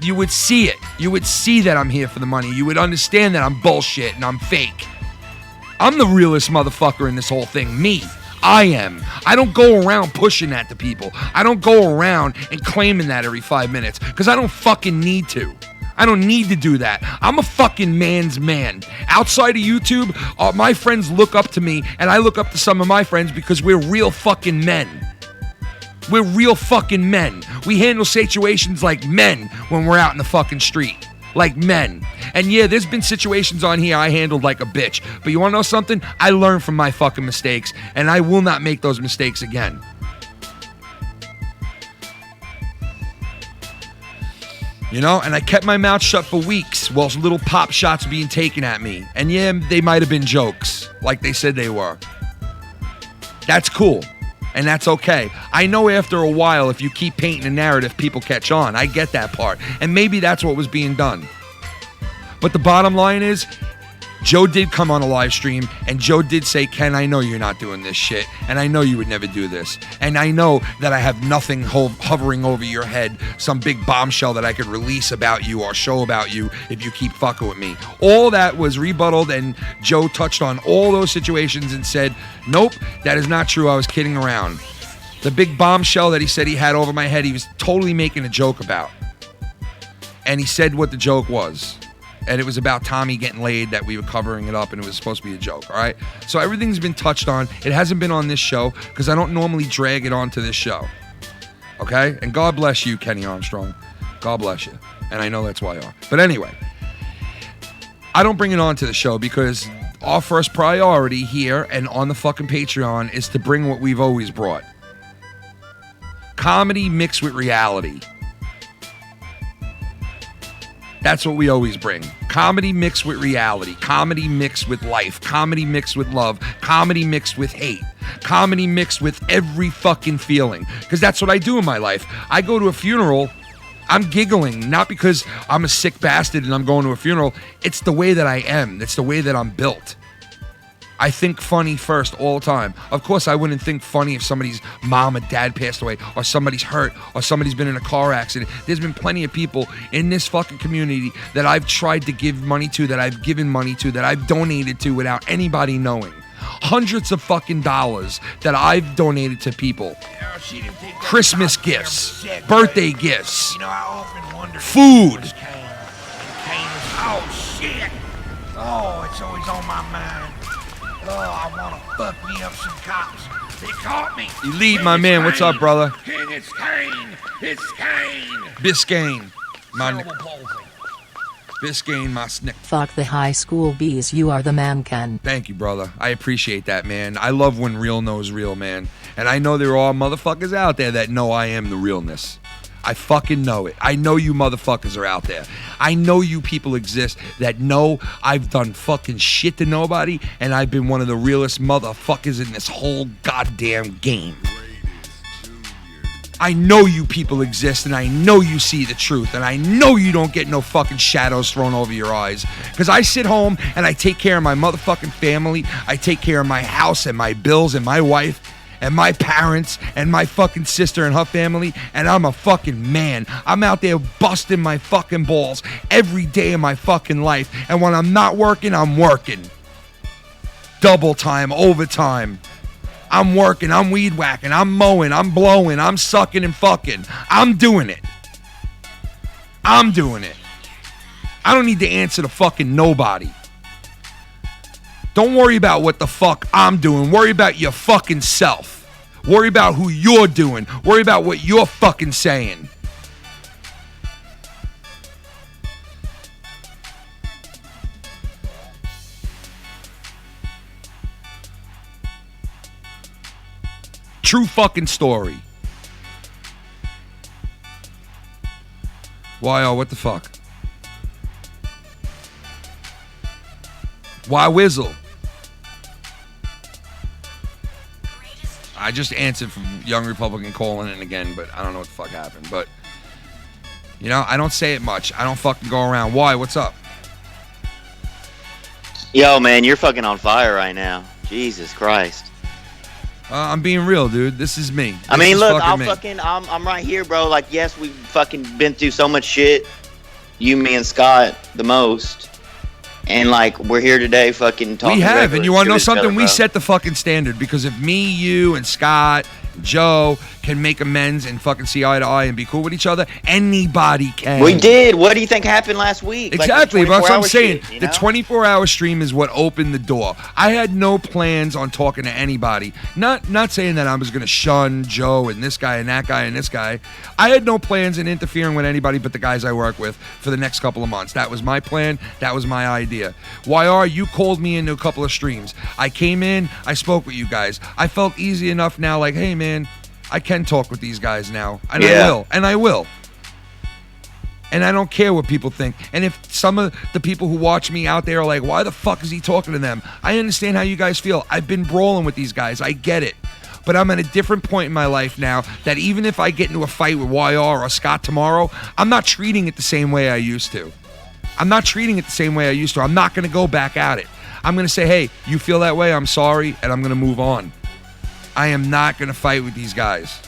Speaker 1: You would see it. You would see that I'm here for the money. You would understand that I'm bullshit and I'm fake. I'm the realest motherfucker in this whole thing. Me. I am. I don't go around pushing that to people. I don't go around and claiming that every 5 minutes because I don't fucking need to. I don't need to do that. I'm a fucking man's man. Outside of YouTube, my friends look up to me and I look up to some of my friends because we're real fucking men. We're real fucking men. We handle situations like men when we're out in the fucking street. Like men. And yeah, there's been situations on here I handled like a bitch. But you wanna know something? I learned from my fucking mistakes, and I will not make those mistakes again. You know, and I kept my mouth shut for weeks whilst little pop shots being taken at me. And yeah, they might have been jokes, like they said they were. That's cool. And that's okay. I know after a while, if you keep painting a narrative, people catch on. I get that part. And maybe that's what was being done. But the bottom line is, Joe did come on a live stream, and Joe did say, Ken, I know you're not doing this shit, and I know you would never do this. And I know that I have nothing hovering over your head, some big bombshell that I could release about you or show about you if you keep fucking with me. All that was rebutted, and Joe touched on all those situations and said, nope, that is not true. I was kidding around. The big bombshell that he said he had over my head, he was totally making a joke about. And he said what the joke was. And it was about Tommy getting laid, that we were covering it up, and it was supposed to be a joke, all right? So everything's been touched on. It hasn't been on this show because I don't normally drag it onto this show, okay? And God bless you, Kenny Armstrong. God bless you. And I know that's why you are. But anyway, I don't bring it onto the show because our first priority here and on the fucking Patreon is to bring what we've always brought. Comedy mixed with reality. That's what we always bring. Comedy mixed with reality. Comedy mixed with life. Comedy mixed with love. Comedy mixed with hate. Comedy mixed with every fucking feeling. Because that's what I do in my life. I go to a funeral, I'm giggling, not because I'm a sick bastard and I'm going to a funeral. It's the way that I am. It's the way that I'm built. I think funny first all the time. Of course, I wouldn't think funny if somebody's mom or dad passed away, or somebody's hurt, or somebody's been in a car accident. There's been plenty of people in this fucking community that I've tried to give money to, that I've given money to, that I've donated to without anybody knowing. Hundreds of fucking dollars that I've donated to people. Christmas gifts, birthday gifts, food.
Speaker 4: Oh, shit. Oh, it's always on my mind. Oh, I want to fuck me up some cops. They caught me.
Speaker 1: Elite, my man. What's up, brother?
Speaker 4: King, it's Kane. It's Kane.
Speaker 1: Biscayne. Biscayne, my snick.
Speaker 3: Fuck the high school bees, you are the man, Ken.
Speaker 1: Thank you, brother. I appreciate that, man. I love when real knows real, man. And I know there are motherfuckers out there that know I am the realness. I fucking know it. I know you motherfuckers are out there. I know you people exist that know I've done fucking shit to nobody, and I've been one of the realest motherfuckers in this whole goddamn game. I know you people exist, and I know you see the truth, and I know you don't get no fucking shadows thrown over your eyes. Because I sit home and I take care of my motherfucking family. I take care of my house and my bills and my wife and my parents and my fucking sister and her family, and I'm a fucking man. I'm out there busting my fucking balls every day of my fucking life, and when I'm not working, I'm working. Double time, overtime. I'm working, I'm weed whacking, I'm mowing, I'm blowing, I'm sucking and fucking. I'm doing it. I'm doing it. I don't need to answer to fucking nobody. Don't worry about what the fuck I'm doing. Worry about your fucking self. Worry about who you're doing. Worry about what you're fucking saying. True fucking story. Why? What the fuck? Why Whizzle? I just answered from Young Republican calling in again, but I don't know what the fuck happened. But, you know, I don't say it much. I don't fucking go around. Why? What's up?
Speaker 8: Yo, man, you're fucking on fire right now. Jesus Christ.
Speaker 1: I'm being real, dude. This is me.
Speaker 8: I mean, look, I'm
Speaker 1: me.
Speaker 8: I'm right here, bro. Like, yes, we've fucking been through so much shit. You, me, and Scott the most. And, like, we're here today fucking talking.
Speaker 1: We have, and you want to know something?
Speaker 8: Other,
Speaker 1: we set the fucking standard, because if me, you, and Scott, Joe can make amends and fucking see eye to eye and be cool with each other, anybody can.
Speaker 8: We did. What do you think happened last week?
Speaker 1: Exactly,
Speaker 8: like
Speaker 1: that's what I'm saying.
Speaker 8: Shit, you
Speaker 1: know? The 24-hour stream is what opened the door. I had no plans on talking to anybody. Not saying that I was going to shun Joe and this guy and that guy and this guy. I had no plans in interfering with anybody but the guys I work with for the next couple of months. That was my plan. That was my idea. YR, you called me into a couple of streams. I came in. I spoke with you guys. I felt easy enough now, like, hey, man, I can talk with these guys now, and I will. And I don't care what people think. And if some of the people who watch me out there are like, why the fuck is he talking to them? I understand how you guys feel. I've been brawling with these guys. I get it. But I'm at a different point in my life now that even if I get into a fight with YR or Scott tomorrow, I'm not treating it the same way I used to. I'm not treating it the same way I used to. I'm not going to go back at it. I'm going to say, hey, you feel that way? I'm sorry, and I'm going to move on. I am not going to fight with these guys.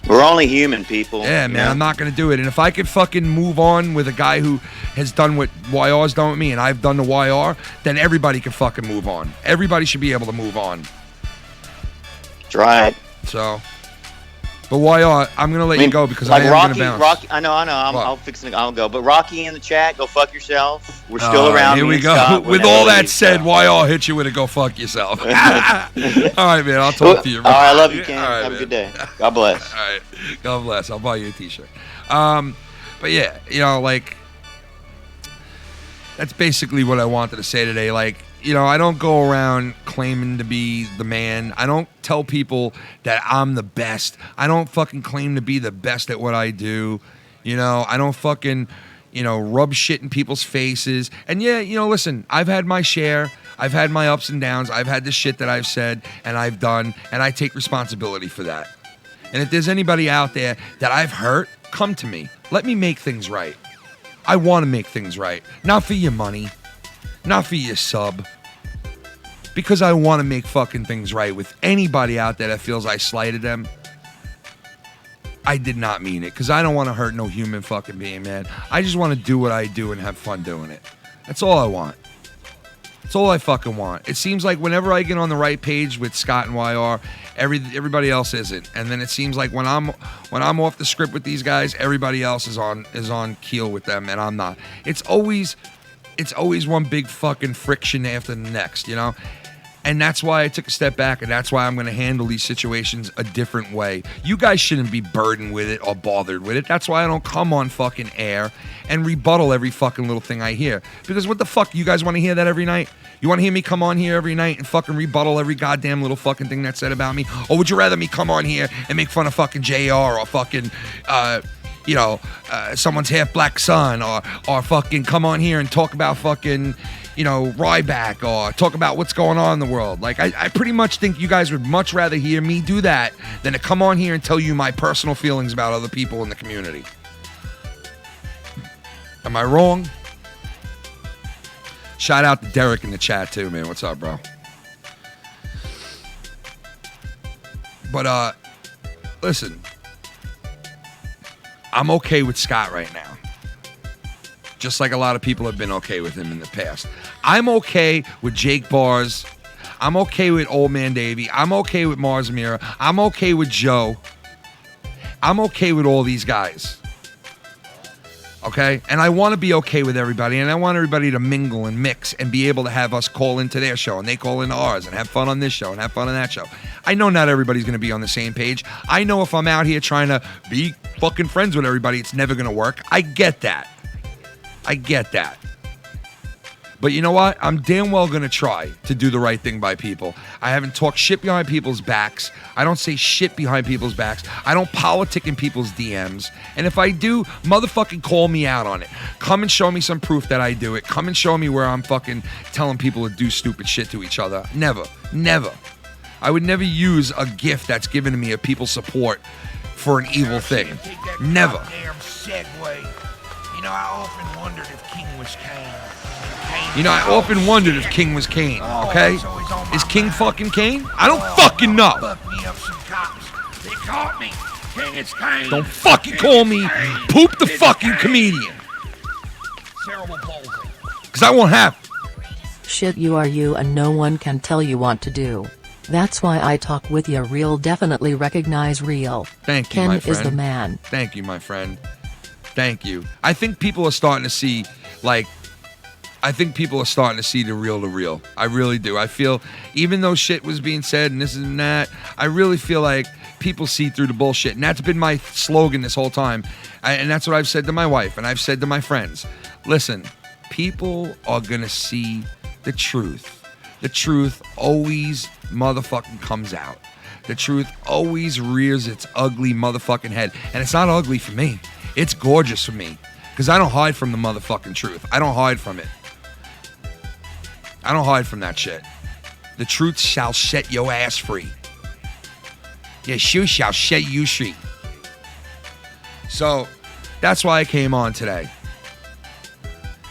Speaker 8: We're only human, people.
Speaker 1: Yeah, man, I'm not going to do it. And if I could fucking move on with a guy who has done what YR's done with me and I've done to YR, then everybody can fucking move on. Everybody should be able to move on.
Speaker 8: That's right.
Speaker 1: So, but YR, I'm going to let you go because
Speaker 8: like
Speaker 1: I am going to bounce.
Speaker 8: Rocky, I know. I'll go. But Rocky in the chat, go fuck yourself. We're still around.
Speaker 1: Here we go.
Speaker 8: Scott,
Speaker 1: with all that said, YR hit you with a go fuck yourself. All right, man. I'll talk to you.
Speaker 8: All right, I love you, Ken.
Speaker 1: Right,
Speaker 8: have a
Speaker 1: man.
Speaker 8: good day. God bless.
Speaker 1: All right. God bless. I'll buy you a t-shirt. But yeah, you know, like, that's basically what I wanted to say today. Like, you know, I don't go around claiming to be the man. I don't tell people that I'm the best. I don't fucking claim to be the best at what I do. You know, I don't fucking, you know, rub shit in people's faces. And yeah, you know, listen, I've had my share. I've had my ups and downs. I've had the shit that I've said and I've done, and I take responsibility for that. And if there's anybody out there that I've hurt, come to me. Let me make things right. I want to make things right. Not for your money. Not for your sub. Because I want to make fucking things right with anybody out there that feels I slighted them. I did not mean it, because I don't want to hurt no human fucking being, man. I just want to do what I do and have fun doing it. That's all I want. That's all I fucking want. It seems like whenever I get on the right page with Scott and YR, everybody else isn't. And then it seems like when I'm off the script with these guys, everybody else is on keel with them, and I'm not. It's always one big fucking friction after the next, you know? And that's why I took a step back, and that's why I'm going to handle these situations a different way. You guys shouldn't be burdened with it or bothered with it. That's why I don't come on fucking air and rebuttal every fucking little thing I hear. Because what the fuck, you guys want to hear that every night? You want to hear me come on here every night and fucking rebuttal every goddamn little fucking thing that's said about me? Or would you rather me come on here and make fun of fucking JR or fucking, someone's half-black son, or fucking come on here and talk about fucking, you know, RyBak, or talk about what's going on in the world? Like, I pretty much think you guys would much rather hear me do that than to come on here and tell you my personal feelings about other people in the community. Am I wrong? Shout out to Derek in the chat too, man. What's up, bro? But, listen, I'm okay with Scott right now. Just like a lot of people have been okay with him in the past. I'm okay with Jake Bars. I'm okay with Old Man Davey. I'm okay with Mars Mira. I'm okay with Joe. I'm okay with all these guys. Okay? And I want to be okay with everybody, and I want everybody to mingle and mix and be able to have us call into their show, and they call into ours, and have fun on this show, and have fun on that show. I know not everybody's going to be on the same page. I know if I'm out here trying to be fucking friends with everybody, it's never going to work. I get that. But you know what? I'm damn well going to try to do the right thing by people. I haven't talked shit behind people's backs. I don't say shit behind people's backs. I don't politic in people's DMs. And if I do, motherfucking call me out on it. Come and show me some proof that I do it. Come and show me where I'm fucking telling people to do stupid shit to each other. Never. I would never use a gift that's given to me of people's support for an evil thing. Never.
Speaker 4: Damn segue. You know, I often wondered if King was Cain.
Speaker 1: I often wondered if King was Cain, okay? Is King fucking Cain? I don't fucking know.
Speaker 4: Fuck me up some cops. They caught me. King is Cain.
Speaker 1: Don't fucking call me Poop the fucking comedian.
Speaker 4: Terrible palsy.
Speaker 1: Because I won't have it.
Speaker 3: Shit, you are you and no one can tell you what to do. That's why I talk with ya real, definitely recognize real.
Speaker 1: Thank you,
Speaker 3: Ken
Speaker 1: my friend.
Speaker 3: is the man.
Speaker 1: Thank you, my friend. Thank you. I think people are starting to see, the real. I really do. I feel, even though shit was being said and this and that, I really feel like people see through the bullshit. And that's been my slogan this whole time. And that's what I've said to my wife and I've said to my friends. Listen, people are going to see the truth. The truth always motherfucking comes out. The truth always rears its ugly motherfucking head. And it's not ugly for me. It's gorgeous for me. Because I don't hide from the motherfucking truth. I don't hide from it. I don't hide from that shit. The truth shall set your ass free. Your shoe shall set you free. So, that's why I came on today.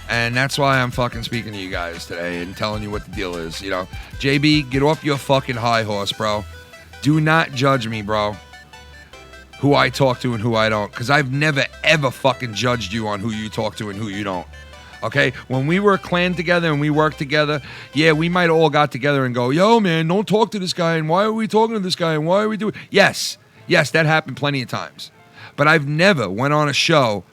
Speaker 1: And that's why I'm fucking speaking to you guys today and telling you what the deal is. You know, JB, get off your fucking high horse, bro. Do not judge me, bro. Who I talk to and who I don't. Because I've never, ever fucking judged you on who you talk to and who you don't. Okay? When we were a clan together and we worked together, yeah, we might all got together and go, yo, man, don't talk to this guy. And why are we talking to this guy? And why are we doing... Yes, that happened plenty of times. But I've never went on a show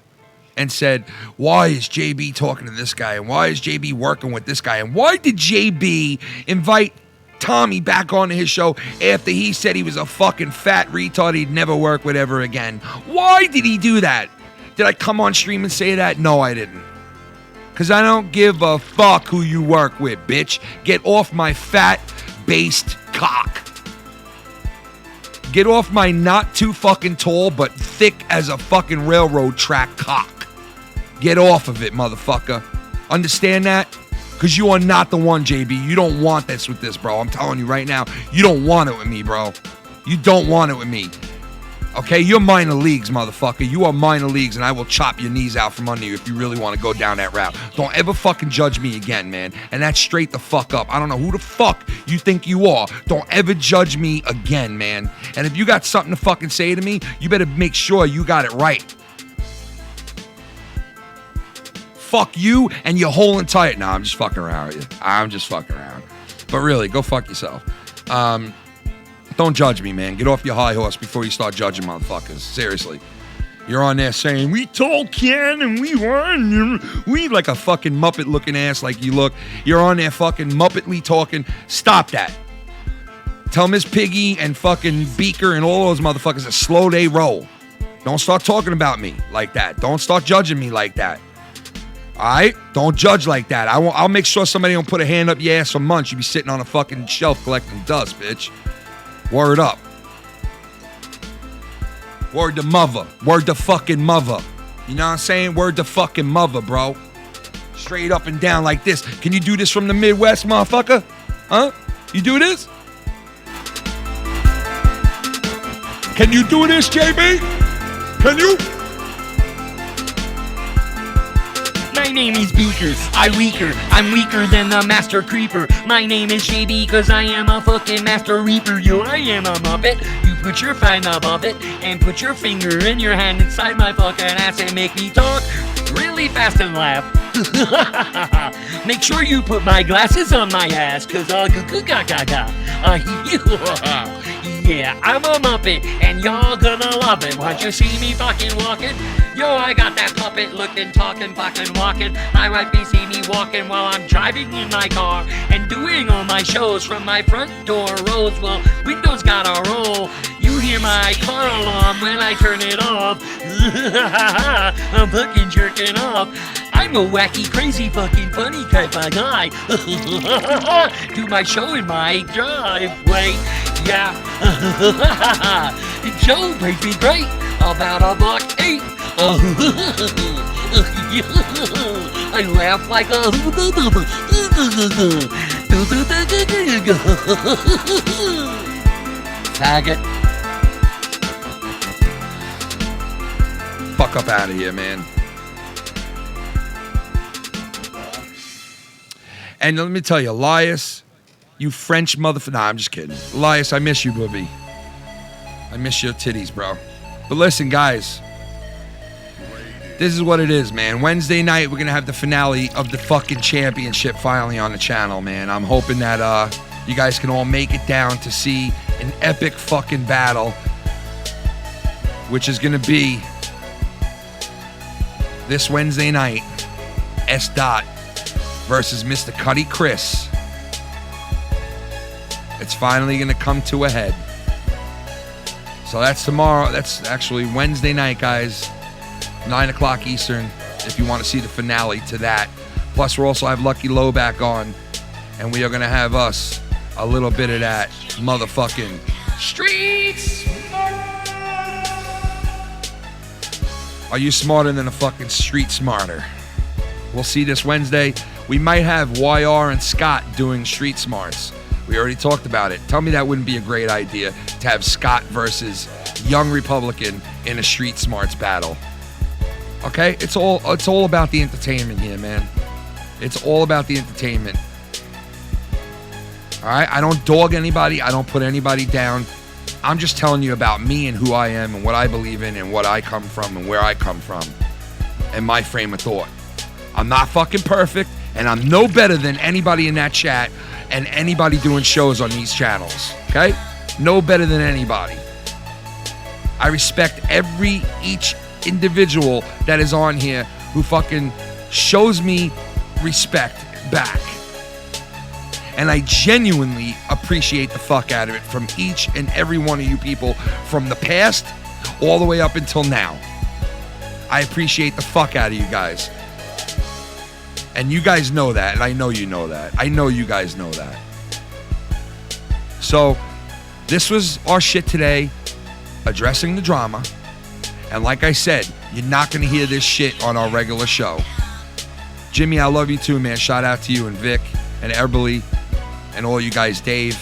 Speaker 1: and said, why is JB talking to this guy? And why is JB working with this guy? And why did JB invite Tommy back onto his show after he said he was a fucking fat retard he'd never work with ever again? Why did he do that? Did I come on stream and say that? No, I didn't. Because I don't give a fuck who you work with, bitch. Get off my fat-based cock. Get off my not too fucking tall but thick as a fucking railroad track cock. Get off of it, motherfucker. Understand that? Because you are not the one, JB. You don't want this with this, bro. I'm telling you right now. You don't want it with me, bro. You don't want it with me. Okay? You're minor leagues, motherfucker. You are minor leagues, and I will chop your knees out from under you if you really want to go down that route. Don't ever fucking judge me again, man. And that's straight the fuck up. I don't know who the fuck you think you are. Don't ever judge me again, man. And if you got something to fucking say to me, you better make sure you got it right. Fuck you and your whole entire... Nah, I'm just fucking around with you. I'm just fucking around. But really, go fuck yourself. Don't judge me, man. Get off your high horse before you start judging motherfuckers. Seriously. You're on there saying, we told Ken and we won. We like a fucking Muppet looking ass like you look. You're on there fucking Muppetly talking. Stop that. Tell Miss Piggy and fucking Beaker and all those motherfuckers a slow day roll. Don't start talking about me like that. Don't start judging me like that. Alright? Don't judge like that. I'll make sure somebody don't put a hand up your ass for months. You be sitting on a fucking shelf collecting dust, bitch. Word up. Word to mother. Word to fucking mother. You know what I'm saying? Word to fucking mother, bro. Straight up and down like this. Can you do this from the Midwest, motherfucker? Huh? You do this? Can you do this, JB? Can you?
Speaker 9: My name is Beaker, I'm weaker than the Master Creeper. My name is JB cause I am a fucking Master Reaper. Yo, I am a Muppet. You put your thumb above it and put your finger in your hand inside my fucking ass and make me talk really fast and laugh. Make sure you put my glasses on my ass cause yeah, I'm a Muppet, and y'all gonna love it. Once you see me fucking walking, yo, I got that puppet looking, talking, fucking walking. I might be see me walking while I'm driving in my car and doing all my shows from my front door roads. Well, windows gotta roll. You hear my car alarm when I turn it off. I'm fucking jerking off. I'm I'm a wacky, crazy, fucking funny type of guy. Do my show in my driveway. Yeah. Joe pays me great. About $1.08. I laugh like a faggot.
Speaker 1: Fuck up out of here, man. And let me tell you, Elias, you French motherfucker. Nah, I'm just kidding. Elias, I miss you, booby. I miss your titties, bro. But listen, guys. This is what it is, man. Wednesday night, we're going to have the finale of the fucking championship finally on the channel, man. I'm hoping that you guys can all make it down to see an epic fucking battle, which is going to be this Wednesday night, S. Dot versus Mr. Cuddy Chris. It's finally going to come to a head. So that's tomorrow. That's actually Wednesday night, guys. 9 o'clock Eastern, if you want to see the finale to that. Plus, we'll also have Lucky Low back on, and we are going to have us a little bit of that motherfucking streets. Are you smarter than a fucking street smarter? We'll see this Wednesday. We might have YR and Scott doing street smarts. We already talked about it. Tell me that wouldn't be a great idea to have Scott versus Young Republican in a street smarts battle. Okay? It's all about the entertainment here, man. It's all about the entertainment. All right? I don't dog anybody. I don't put anybody down. I'm just telling you about me and who I am and what I believe in and what I come from and where I come from and my frame of thought. I'm not fucking perfect, and I'm no better than anybody in that chat and anybody doing shows on these channels. Okay? No better than anybody. I respect each individual that is on here who fucking shows me respect back. And I genuinely appreciate the fuck out of it from each and every one of you people from the past all the way up until now. I appreciate the fuck out of you guys. And you guys know that, and I know you know that. I know you guys know that. So, this was our shit today, addressing the drama. And like I said, you're not going to hear this shit on our regular show. Jimmy, I love you too, man. Shout out to you and Vic and Eberly and all you guys, Dave,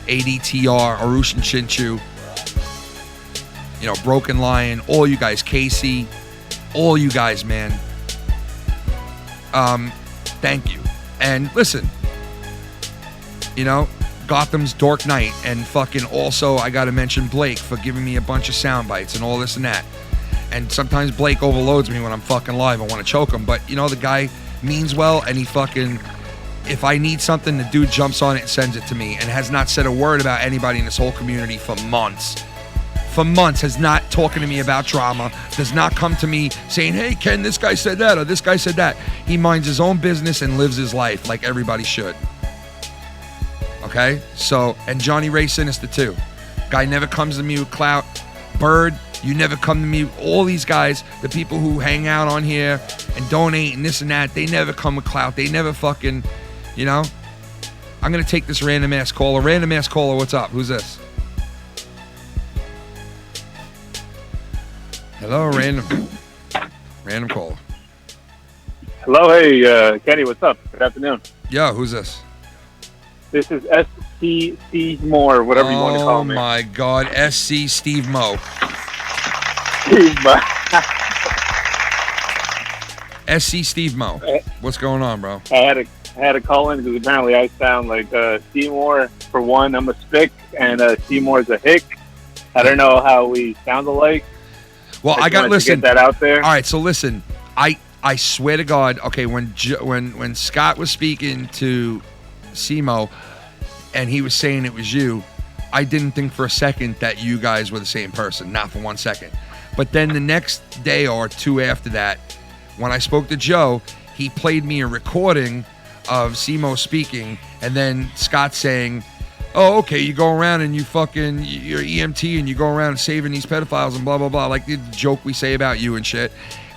Speaker 1: ADTR, Arushan Chinchu, you know, Broken Lion, all you guys, Casey, all you guys, man. Thank you. And listen, you know, Gotham's Dark Knight, and fucking also I gotta mention Blake for giving me a bunch of sound bites and all this and that. And sometimes Blake overloads me when I'm fucking live. I want to choke him, but you know, the guy means well, and he fucking, if I need something, the dude jumps on it and sends it to me, and has not said a word about anybody in this whole community for months. For months, has not talking to me about drama, does not come to me saying, hey Ken, this guy said that or this guy said that. He minds his own business and lives his life like everybody should. Okay? So, and Johnny Ray Sinister too. Guy never comes to me with clout. Bird, you never come to me. All these guys, the people who hang out on here and donate and this and that, they never come with clout. They never fucking, you know? I'm going to take this random ass caller. Random ass caller, what's up? Who's this? Hello, random caller.
Speaker 10: Hello, hey, Kenny, what's up? Good afternoon.
Speaker 1: Yo, who's this?
Speaker 10: This is SC Steve Moore, whatever you want to call me.
Speaker 1: Oh my God, SC Steve Mo.
Speaker 10: Steve Mo.
Speaker 1: SC Steve Mo. What's going on, bro?
Speaker 10: I had to call in because apparently I sound like Seymour. For one, I'm a spick, and Seymour's a hick. I don't know how we sound alike.
Speaker 1: Well, I got listen.
Speaker 10: Get that out there.
Speaker 1: All right, so listen. I swear to God. Okay, when Scott was speaking to Simo, and he was saying it was you, I didn't think for a second that you guys were the same person. Not for 1 second. But then the next day or two after that, when I spoke to Joe, he played me a recording of Simo speaking, and then Scott saying, oh, okay, you go around and you're EMT and you go around saving these pedophiles and blah, blah, blah, like the joke we say about you and shit.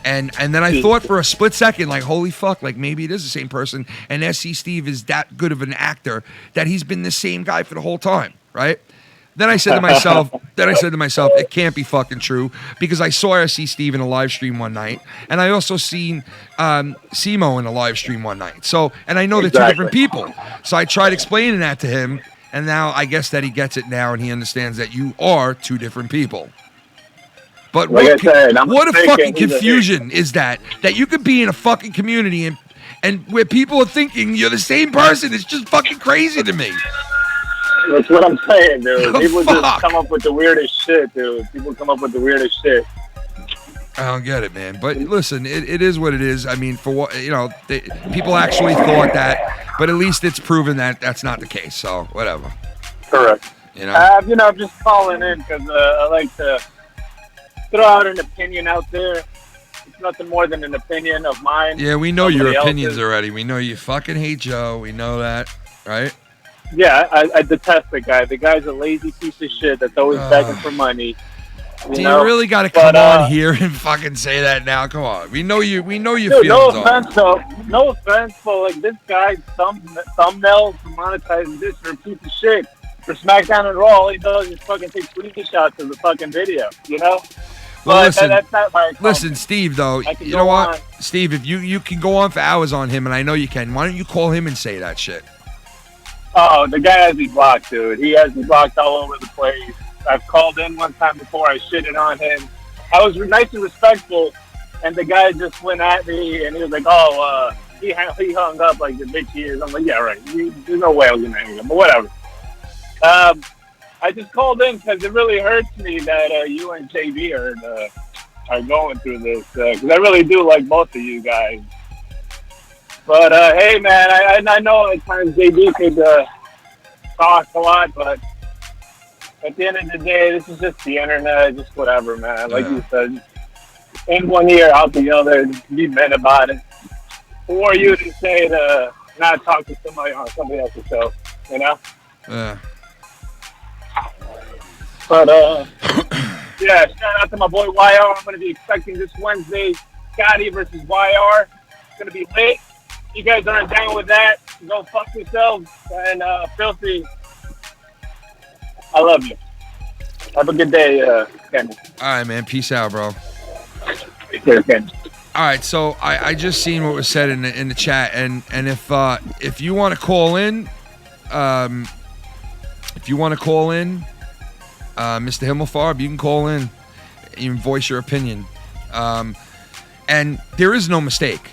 Speaker 1: And then I thought for a split second, like, holy fuck, like maybe it is the same person. And SC Steve is that good of an actor that he's been the same guy for the whole time, right? Then I said to myself, it can't be fucking true, because I saw SC Steve in a live stream one night, and I also seen Simo in a live stream one night. So, and I know they're two different people. So I tried explaining that to him, and now I guess that he gets it now, and he understands that you are two different people. But what a fucking confusion is that you could be in a fucking community and where people are thinking you're the same person. It's just fucking crazy to me.
Speaker 10: That's what I'm saying, dude. People just come up with the weirdest shit, dude. People come up with the weirdest shit.
Speaker 1: I don't get it, man. But listen, it is what it is. I mean, for what, you know, people actually thought that, but at least it's proven that that's not the case. So whatever.
Speaker 10: Correct.
Speaker 1: You know,
Speaker 10: I'm just calling in because I like to throw out an opinion out there. It's nothing more than an opinion of mine.
Speaker 1: Yeah, we know your opinions already. We know you fucking hate Joe. We know that, right?
Speaker 10: Yeah, I detest the guy. The guy's a lazy piece of shit that's always begging for money.
Speaker 1: You really got to come on here and fucking say that now? Come on. We know you. We know your feelings.
Speaker 10: No offense, but like this guy's thumbnails for monetizing this for a piece of shit. For SmackDown and Raw, all he does is fucking take screenshots of the fucking video, you know?
Speaker 1: Well,
Speaker 10: listen, that's not my
Speaker 1: listen, Steve, though, you know what? Steve, if you can go on for hours on him, and I know you can, why don't you call him and say that shit?
Speaker 10: Oh, the guy has me blocked, dude. He has me blocked all over the place. I've called in one time before. I shitted on him. I was nice and respectful, and the guy just went at me, and he was like, he hung up like the bitch he is. I'm like, yeah, right. There's no way I was going to hang him, but whatever. I just called in because it really hurts me that you and JB are going through this, because I really do like both of you guys. But hey, man, I know at times JB could talk a lot, but at the end of the day, this is just the internet, just whatever, man. Like you said, in one ear, out the other, be men about it. Who are you to say to not talk to somebody on somebody else's show, you know?
Speaker 1: Yeah.
Speaker 10: But, yeah, shout out to my boy YR. I'm going to be expecting this Wednesday, Scotty versus YR. It's going to be lit. You guys aren't down with that, go fuck yourselves. And, Filthy, I love you. Have a good day, Ken.
Speaker 1: All right, man. Peace out, bro.
Speaker 10: Take care, Ken.
Speaker 1: All right, so I just seen what was said in the chat, and if you want to call in, Mr. Himmelfarb, you can call in. You can voice your opinion. And there is no mistake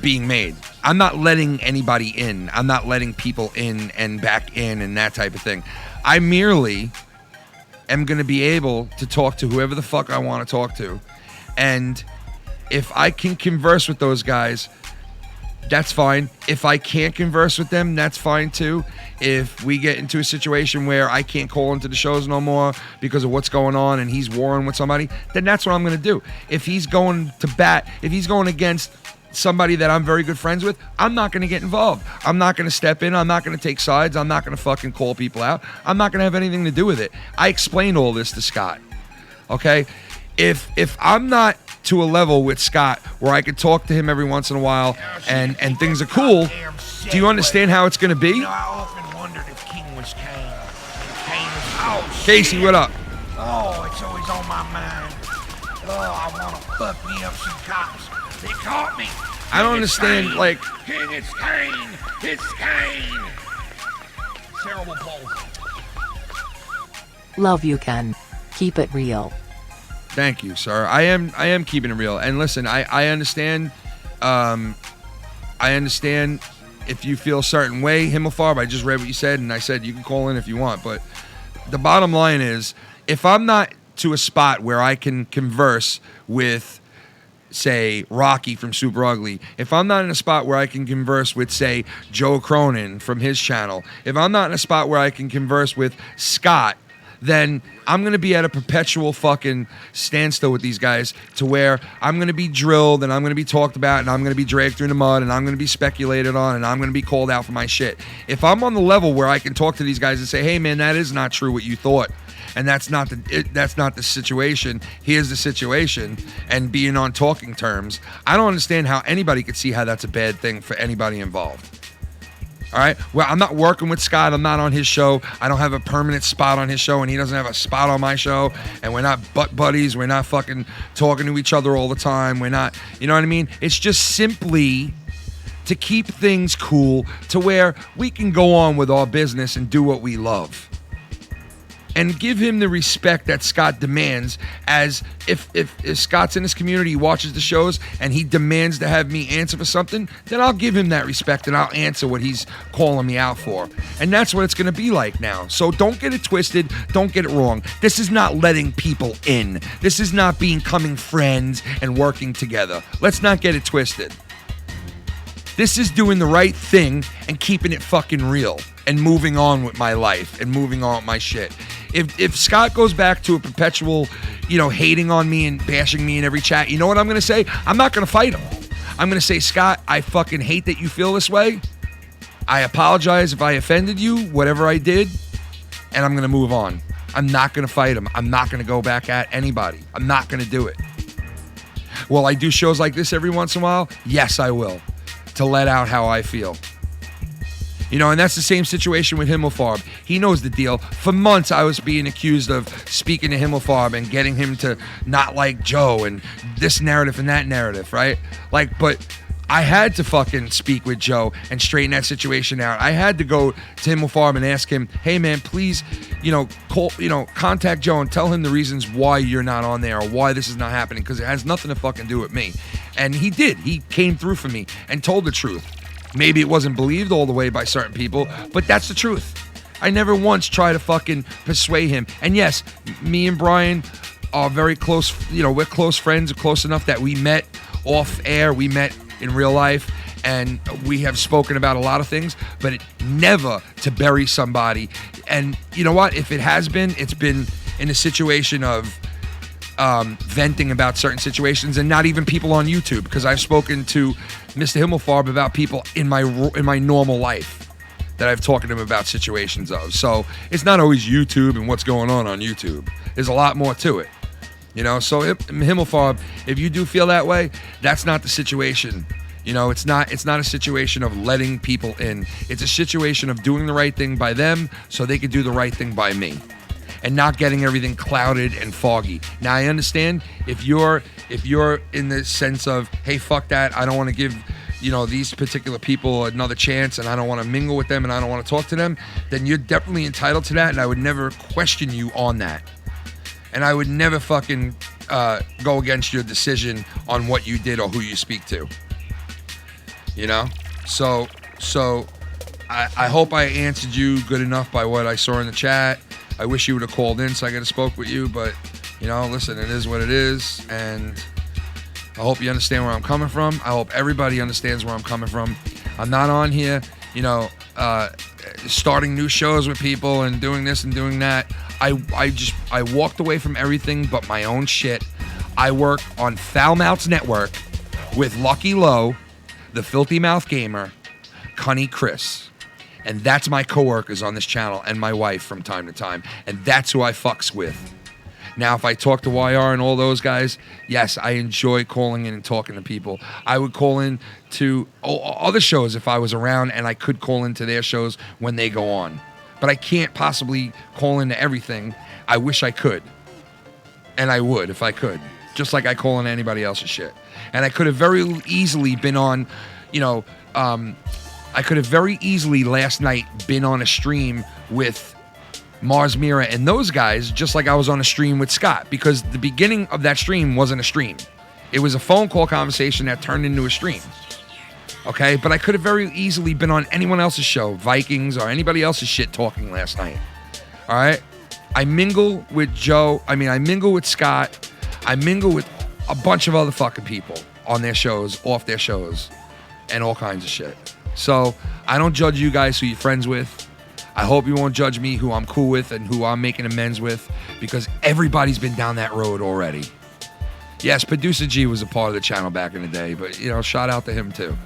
Speaker 1: being made. I'm not letting anybody in. I'm not letting people in and back in and that type of thing. I merely am going to be able to talk to whoever the fuck I want to talk to. And if I can converse with those guys, that's fine. If I can't converse with them, that's fine too. If we get into a situation where I can't call into the shows no more because of what's going on and he's warring with somebody, then that's what I'm going to do. If he's going to bat, if he's going against somebody that I'm very good friends with, I'm not going to get involved. I'm not going to step in. I'm not going to take sides. I'm not going to fucking call people out. I'm not going to have anything to do with it. I explained all this to Scott. Okay? If I'm not to a level with Scott where I could talk to him every once in a while and things are cool, do you understand how it's going to be?
Speaker 4: You know, I often wondered if King was Kane. Kane was
Speaker 1: Casey, what up?
Speaker 4: Oh, it's always on my mind. Oh, I want to fuck me up some cops. They caught me.
Speaker 1: I don't understand,
Speaker 4: Kane.
Speaker 1: like...
Speaker 4: King, it's Kane. It's Kane. Terrible bull.
Speaker 3: Love you, Ken. Keep it real.
Speaker 1: Thank you, sir. I am keeping it real. And listen, I understand. I understand if you feel a certain way, Himmelfarb. I just read what you said, and I said you can call in if you want. But the bottom line is, if I'm not to a spot where I can converse with, say, Rocky from Super Ugly, if I'm not in a spot where I can converse with, say, Joe Cronin from his channel, if I'm not in a spot where I can converse with Scott, then I'm going to be at a perpetual fucking standstill with these guys, to where I'm going to be drilled and I'm going to be talked about and I'm going to be dragged through the mud and I'm going to be speculated on and I'm going to be called out for my shit. If I'm on the level where I can talk to these guys and say, hey man, that is not true what you thought, and that's not the situation. Here's the situation, and being on talking terms. I don't understand how anybody could see how that's a bad thing for anybody involved. All right. Well, I'm not working with Scott. I'm not on his show. I don't have a permanent spot on his show, and he doesn't have a spot on my show. And we're not butt buddies. We're not fucking talking to each other all the time. We're not, you know what I mean? It's just simply to keep things cool to where we can go on with our business and do what we love. And give him the respect that Scott demands, as if Scott's in this community, he watches the shows, and he demands to have me answer for something, then I'll give him that respect and I'll answer what he's calling me out for. And that's what it's going to be like now. So don't get it twisted. Don't get it wrong. This is not letting people in. This is not becoming friends and working together. Let's not get it twisted. This is doing the right thing and keeping it fucking real and moving on with my life and moving on with my shit. If Scott goes back to a perpetual, hating on me and bashing me in every chat, you know what I'm going to say? I'm not going to fight him. I'm going to say, Scott, I fucking hate that you feel this way. I apologize if I offended you, whatever I did, and I'm going to move on. I'm not going to fight him. I'm not going to go back at anybody. I'm not going to do it. Will I do shows like this every once in a while? Yes, I will. To let out how I feel. And that's the same situation with Himmelfarb. He knows the deal. For months, I was being accused of speaking to Himmelfarb and getting him to not like Joe and this narrative and that narrative, right? But I had to fucking speak with Joe and straighten that situation out. I had to go to Himmelfarb and ask him, hey man, please, contact Joe and tell him the reasons why you're not on there or why this is not happening, because it has nothing to fucking do with me. And he did. He came through for me and told the truth. Maybe it wasn't believed all the way by certain people, but that's the truth. I never once tried to fucking persuade him. And yes, me and Brian are very close. We're close friends, close enough that we met off air. We met in real life, and we have spoken about a lot of things, but never to bury somebody. And you know what? If it has been, it's been in a situation of venting about certain situations, and not even people on YouTube, because I've spoken to Mr. Himmelfarb about people in my normal life that I've talked to him about situations of. So it's not always YouTube and what's going on YouTube. There's a lot more to it, So Himmelfarb, if you do feel that way, that's not the situation. It's not a situation of letting people in. It's a situation of doing the right thing by them so they could do the right thing by me. And not getting everything clouded and foggy. Now I understand if you're in the sense of, hey, fuck that, I don't want to give these particular people another chance, and I don't want to mingle with them, and I don't want to talk to them, then you're definitely entitled to that, and I would never question you on that. And I would never fucking go against your decision on what you did or who you speak to. So I hope I answered you good enough by what I saw in the chat. I wish you would have called in so I could have spoke with you, but, listen, it is what it is, and I hope you understand where I'm coming from. I hope everybody understands where I'm coming from. I'm not on here, starting new shows with people and doing this and doing that. I walked away from everything but my own shit. I work on Foul Mouths Network with Lucky Low, the Filthy Mouth Gamer, Cunny Chris. And that's my coworkers on this channel and my wife from time to time. And that's who I fucks with. Now, if I talk to YR and all those guys, yes, I enjoy calling in and talking to people. I would call in to other shows if I was around, and I could call into their shows when they go on. But I can't possibly call into everything. I wish I could. And I would if I could. Just like I call in anybody else's shit. And I could have very easily been on, I could have very easily last night been on a stream with Mars Mira and those guys, just like I was on a stream with Scott, because the beginning of that stream wasn't a stream. It was a phone call conversation that turned into a stream. Okay? But I could have very easily been on anyone else's show, Vikings or anybody else's shit talking last night. All right? I mingle with Joe. I mingle with Scott. I mingle with a bunch of other fucking people on their shows, off their shows, and all kinds of shit. So I don't judge you guys who you're friends with. I hope you won't judge me who I'm cool with and who I'm making amends with, because everybody's been down that road already. Yes, Producer G was a part of the channel back in the day, but, shout out to him too.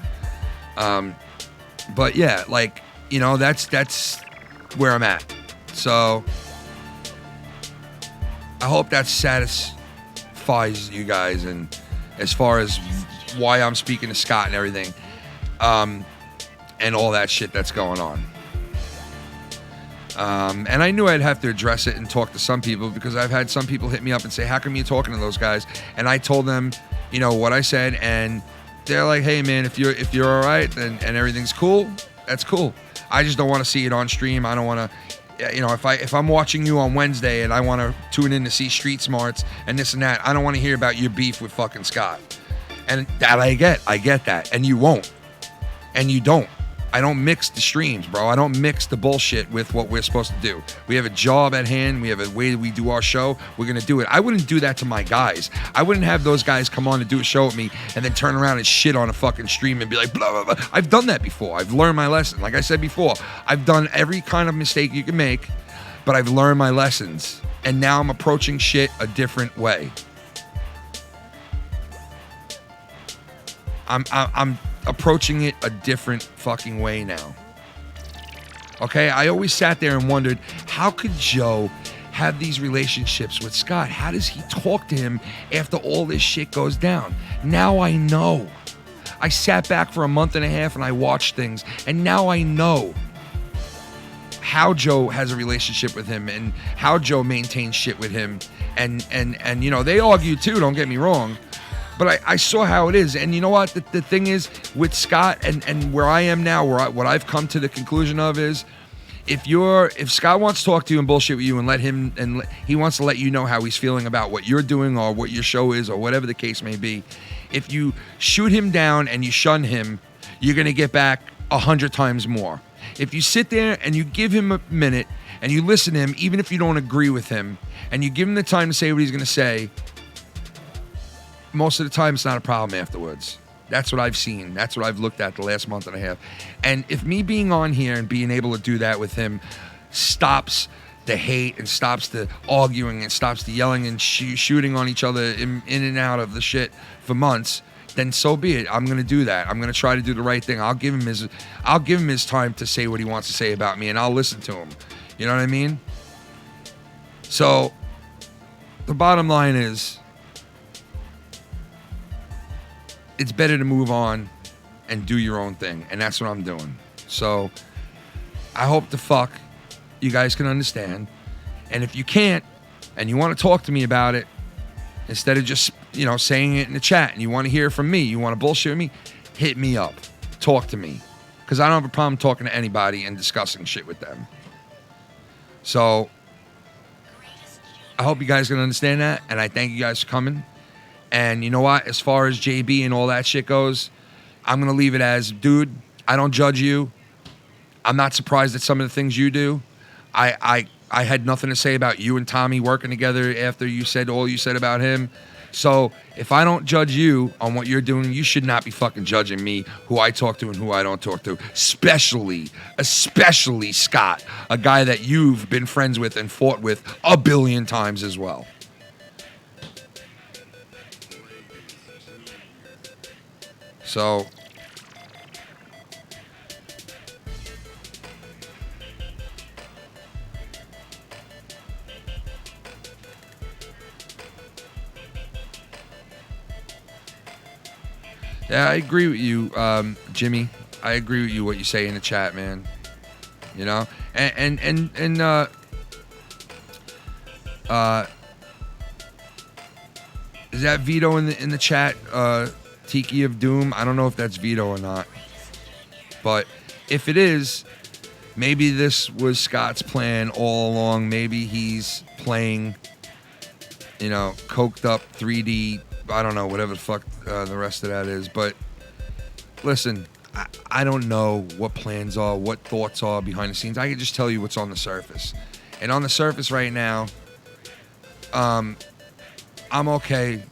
Speaker 1: But yeah, that's where I'm at. So I hope that satisfies you guys, and as far as why I'm speaking to Scott and everything, and all that shit that's going on. And I knew I'd have to address it and talk to some people, because I've had some people hit me up and say, how come you're talking to those guys? And I told them, you know, what I said, and they're like, hey man, if you're all right and everything's cool, that's cool. I just don't want to see it on stream. I don't want to, you know, if I'm watching you on Wednesday and I want to tune in to see Street Smarts and this and that, I don't want to hear about your beef with fucking Scott. And that I get that, and you won't, and you don't. I don't mix the streams, bro. I don't mix the bullshit with what we're supposed to do. We have a job at hand. We have a way that we do our show. We're going to do it. I wouldn't do that to my guys. I wouldn't have those guys come on to do a show with me and then turn around and shit on a fucking stream and be like, blah, blah, blah. I've done that before. I've learned my lesson. Like I said before, I've done every kind of mistake you can make, but I've learned my lessons. And now I'm approaching shit a different way. I'm approaching it a different fucking way now. Okay, I always sat there and wondered, how could Joe have these relationships with Scott? How does he talk to him after all this shit goes down? Now I know. I sat back for a month and a half and I watched things, and now I know how Joe has a relationship with him and how Joe maintains shit with him, and you know, they argue too, don't get me wrong. But I saw how it is. And you know what? The thing is with Scott and where I am now, what I've come to the conclusion of is, if Scott wants to talk to you and bullshit with you and he wants to let you know how he's feeling about what you're doing or what your show is or whatever the case may be, if you shoot him down and you shun him, you're going to get back 100 times more. If you sit there and you give him a minute and you listen to him, even if you don't agree with him, and you give him the time to say what he's going to say, most of the time it's not a problem afterwards. That's what I've seen. That's what I've looked at the last month and a half. And if me being on here and being able to do that with him stops the hate and stops the arguing and stops the yelling and shooting on each other in and out of the shit for months, then so be it. I'm going to do that. I'm going to try to do the right thing. I'll give him his time to say what he wants to say about me, and I'll listen to him. You know what I mean? So the bottom line is, it's better to move on and do your own thing. And that's what I'm doing. So I hope the fuck you guys can understand. And if you can't, and you want to talk to me about it, instead of just, you know, saying it in the chat, and you want to hear from me, you want to bullshit with me, hit me up. Talk to me. Because I don't have a problem talking to anybody and discussing shit with them. So I hope you guys can understand that. And I thank you guys for coming. And you know what? As far as JB and all that shit goes, I'm going to leave it as, dude, I don't judge you. I'm not surprised at some of the things you do. I had nothing to say about you and Tommy working together after you said all you said about him. So if I don't judge you on what you're doing, you should not be fucking judging me, who I talk to and who I don't talk to. Especially Scott, a guy that you've been friends with and fought with a billion times as well. So yeah, I agree with you, Jimmy. I agree with you what you say in the chat, man. You know, and is that Vito in the chat? Tiki of Doom. I don't know if that's Vito or not. But if it is, maybe this was Scott's plan all along. Maybe he's playing, you know, coked up 3D. I don't know, whatever the fuck the rest of that is. But listen, I don't know what plans are, what thoughts are behind the scenes. I can just tell you what's on the surface. And on the surface right now, I'm okay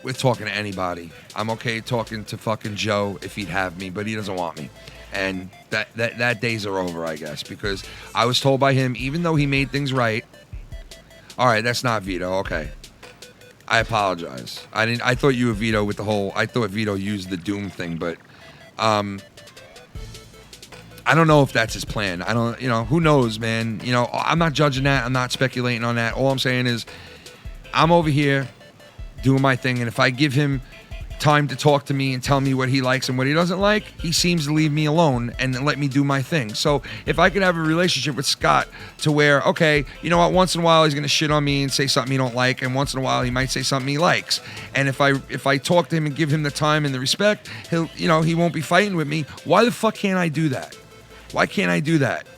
Speaker 1: with talking to anybody. I'm okay talking to fucking Joe if he'd have me, but he doesn't want me. And that days are over, I guess, because I was told by him, even though he made things right. All right, that's not Vito. Okay. I apologize. I thought you were Vito with the whole, I thought Vito used the Doom thing, but I don't know if that's his plan. I don't, you know, who knows, man. You know, I'm not judging that. I'm not speculating on that. All I'm saying is, I'm over here doing my thing, and if I give him time to talk to me and tell me what he likes and what he doesn't like, he seems to leave me alone and let me do my thing. So if I could have a relationship with Scott to where, okay, you know what, once in a while he's gonna shit on me and say something he don't like, and once in a while he might say something he likes. And if I talk to him and give him the time and the respect, he won't be fighting with me. Why the fuck can't I do that? Why can't I do that?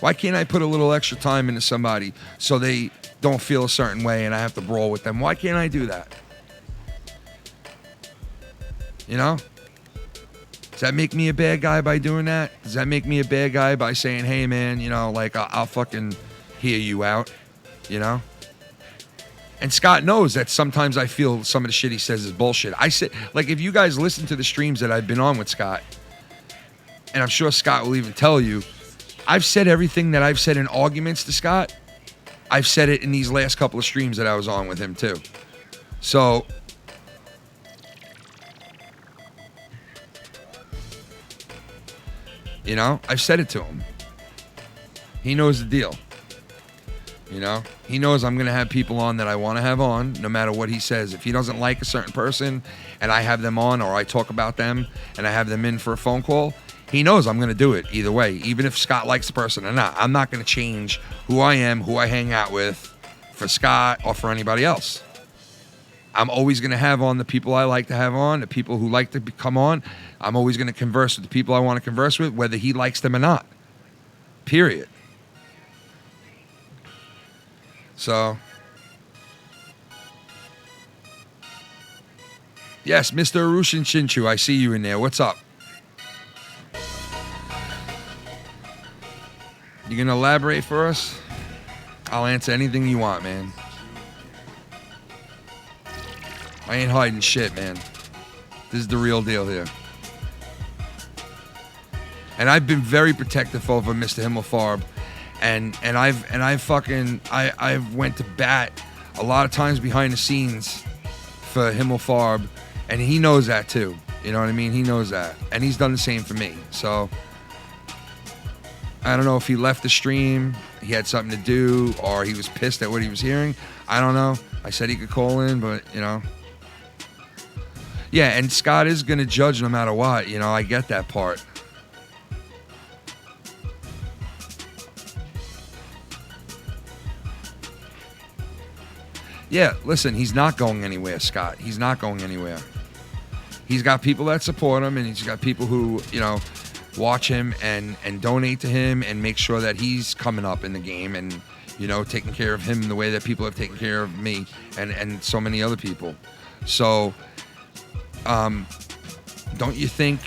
Speaker 1: Why can't I put a little extra time into somebody so they don't feel a certain way and I have to brawl with them? Why can't I do that? You know? Does that make me a bad guy by doing that? Does that make me a bad guy by saying, hey, man, I'll fucking hear you out, you know? And Scott knows that sometimes I feel some of the shit he says is bullshit. I said, like, if you guys listen to the streams that I've been on with Scott, and I'm sure Scott will even tell you, I've said everything that I've said in arguments to Scott. I've said it in these last couple of streams that I was on with him, too. So... I've said it to him. He knows the deal. He knows I'm going to have people on that I want to have on, no matter what he says. If he doesn't like a certain person and I have them on, or I talk about them and I have them in for a phone call, he knows I'm going to do it either way, even if Scott likes the person or not. I'm not going to change who I am, who I hang out with for Scott or for anybody else. I'm always going to have on the people I like to have on, the people who like to come on. I'm always going to converse with the people I want to converse with, whether he likes them or not. Period. So, yes, Mr. Arushin Shinchu, I see you in there. What's up? You going to elaborate for us? I'll answer anything you want, man. I ain't hiding shit, man. This is the real deal here. And I've been very protective over Mr. Himmelfarb, and I've went to bat a lot of times behind the scenes for Himmelfarb, and he knows that too. You know what I mean? He knows that, and he's done the same for me. So I don't know if he left the stream, he had something to do, or he was pissed at what he was hearing. I don't know. I said he could call in, but yeah, and Scott is going to judge no matter what. I get that part. Yeah, listen, he's not going anywhere, Scott. He's not going anywhere. He's got people that support him, and he's got people who, watch him and donate to him and make sure that he's coming up in the game and, taking care of him the way that people have taken care of me and so many other people. So... don't you think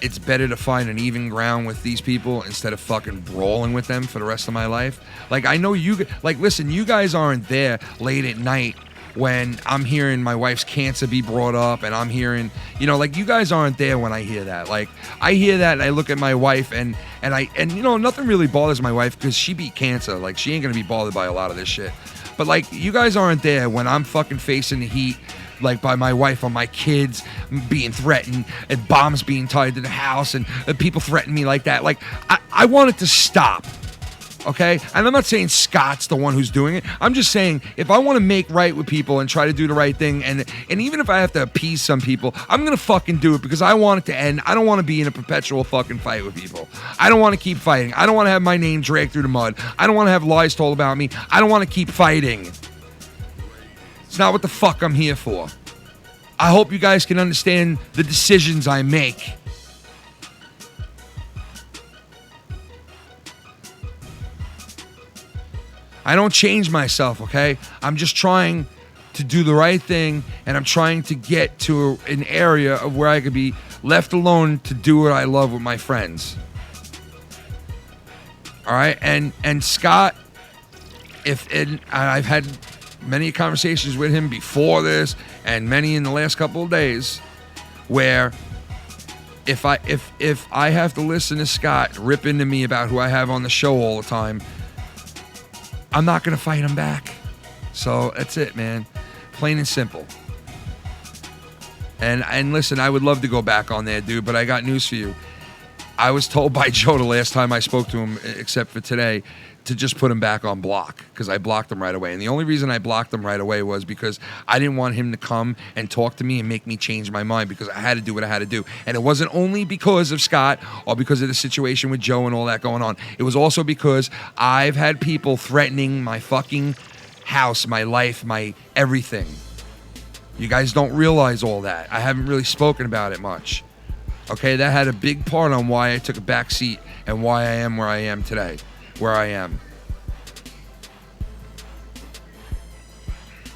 Speaker 1: it's better to find an even ground with these people instead of fucking brawling with them for the rest of my life? Like, I know listen, you guys aren't there late at night when I'm hearing my wife's cancer be brought up, and I'm hearing, you guys aren't there when I hear that. Like, I hear that and I look at my wife and nothing really bothers my wife because she beat cancer. Like, she ain't gonna be bothered by a lot of this shit. But like, you guys aren't there when I'm fucking facing the heat, like by my wife or my kids being threatened and bombs being tied to the house and people threaten me like that. Like, I want it to stop, okay? And I'm not saying Scott's the one who's doing it. I'm just saying, if I want to make right with people and try to do the right thing, and even if I have to appease some people, I'm going to fucking do it because I want it to end. I don't want to be in a perpetual fucking fight with people. I don't want to keep fighting. I don't want to have my name dragged through the mud. I don't want to have lies told about me. I don't want to keep fighting. It's not what the fuck I'm here for. I hope you guys can understand the decisions I make. I don't change myself, okay? I'm just trying to do the right thing, and I'm trying to get to an area of where I could be left alone to do what I love with my friends. All right? And Scott, I've had many conversations with him before this and many in the last couple of days where if I have to listen to Scott rip into me about who I have on the show all the time, I'm not going to fight him back. So that's it, man. Plain and simple. And listen, I would love to go back on there, dude, but I got news for you. I was told by Joe the last time I spoke to him, except for today, to just put him back on block because I blocked him right away. And the only reason I blocked him right away was because I didn't want him to come and talk to me and make me change my mind because I had to do what I had to do. And it wasn't only because of Scott or because of the situation with Joe and all that going on. It was also because I've had people threatening my fucking house, my life, my everything. You guys don't realize all that. I haven't really spoken about it much. Okay, that had a big part on why I took a back seat and why I am where I am today. Where I am.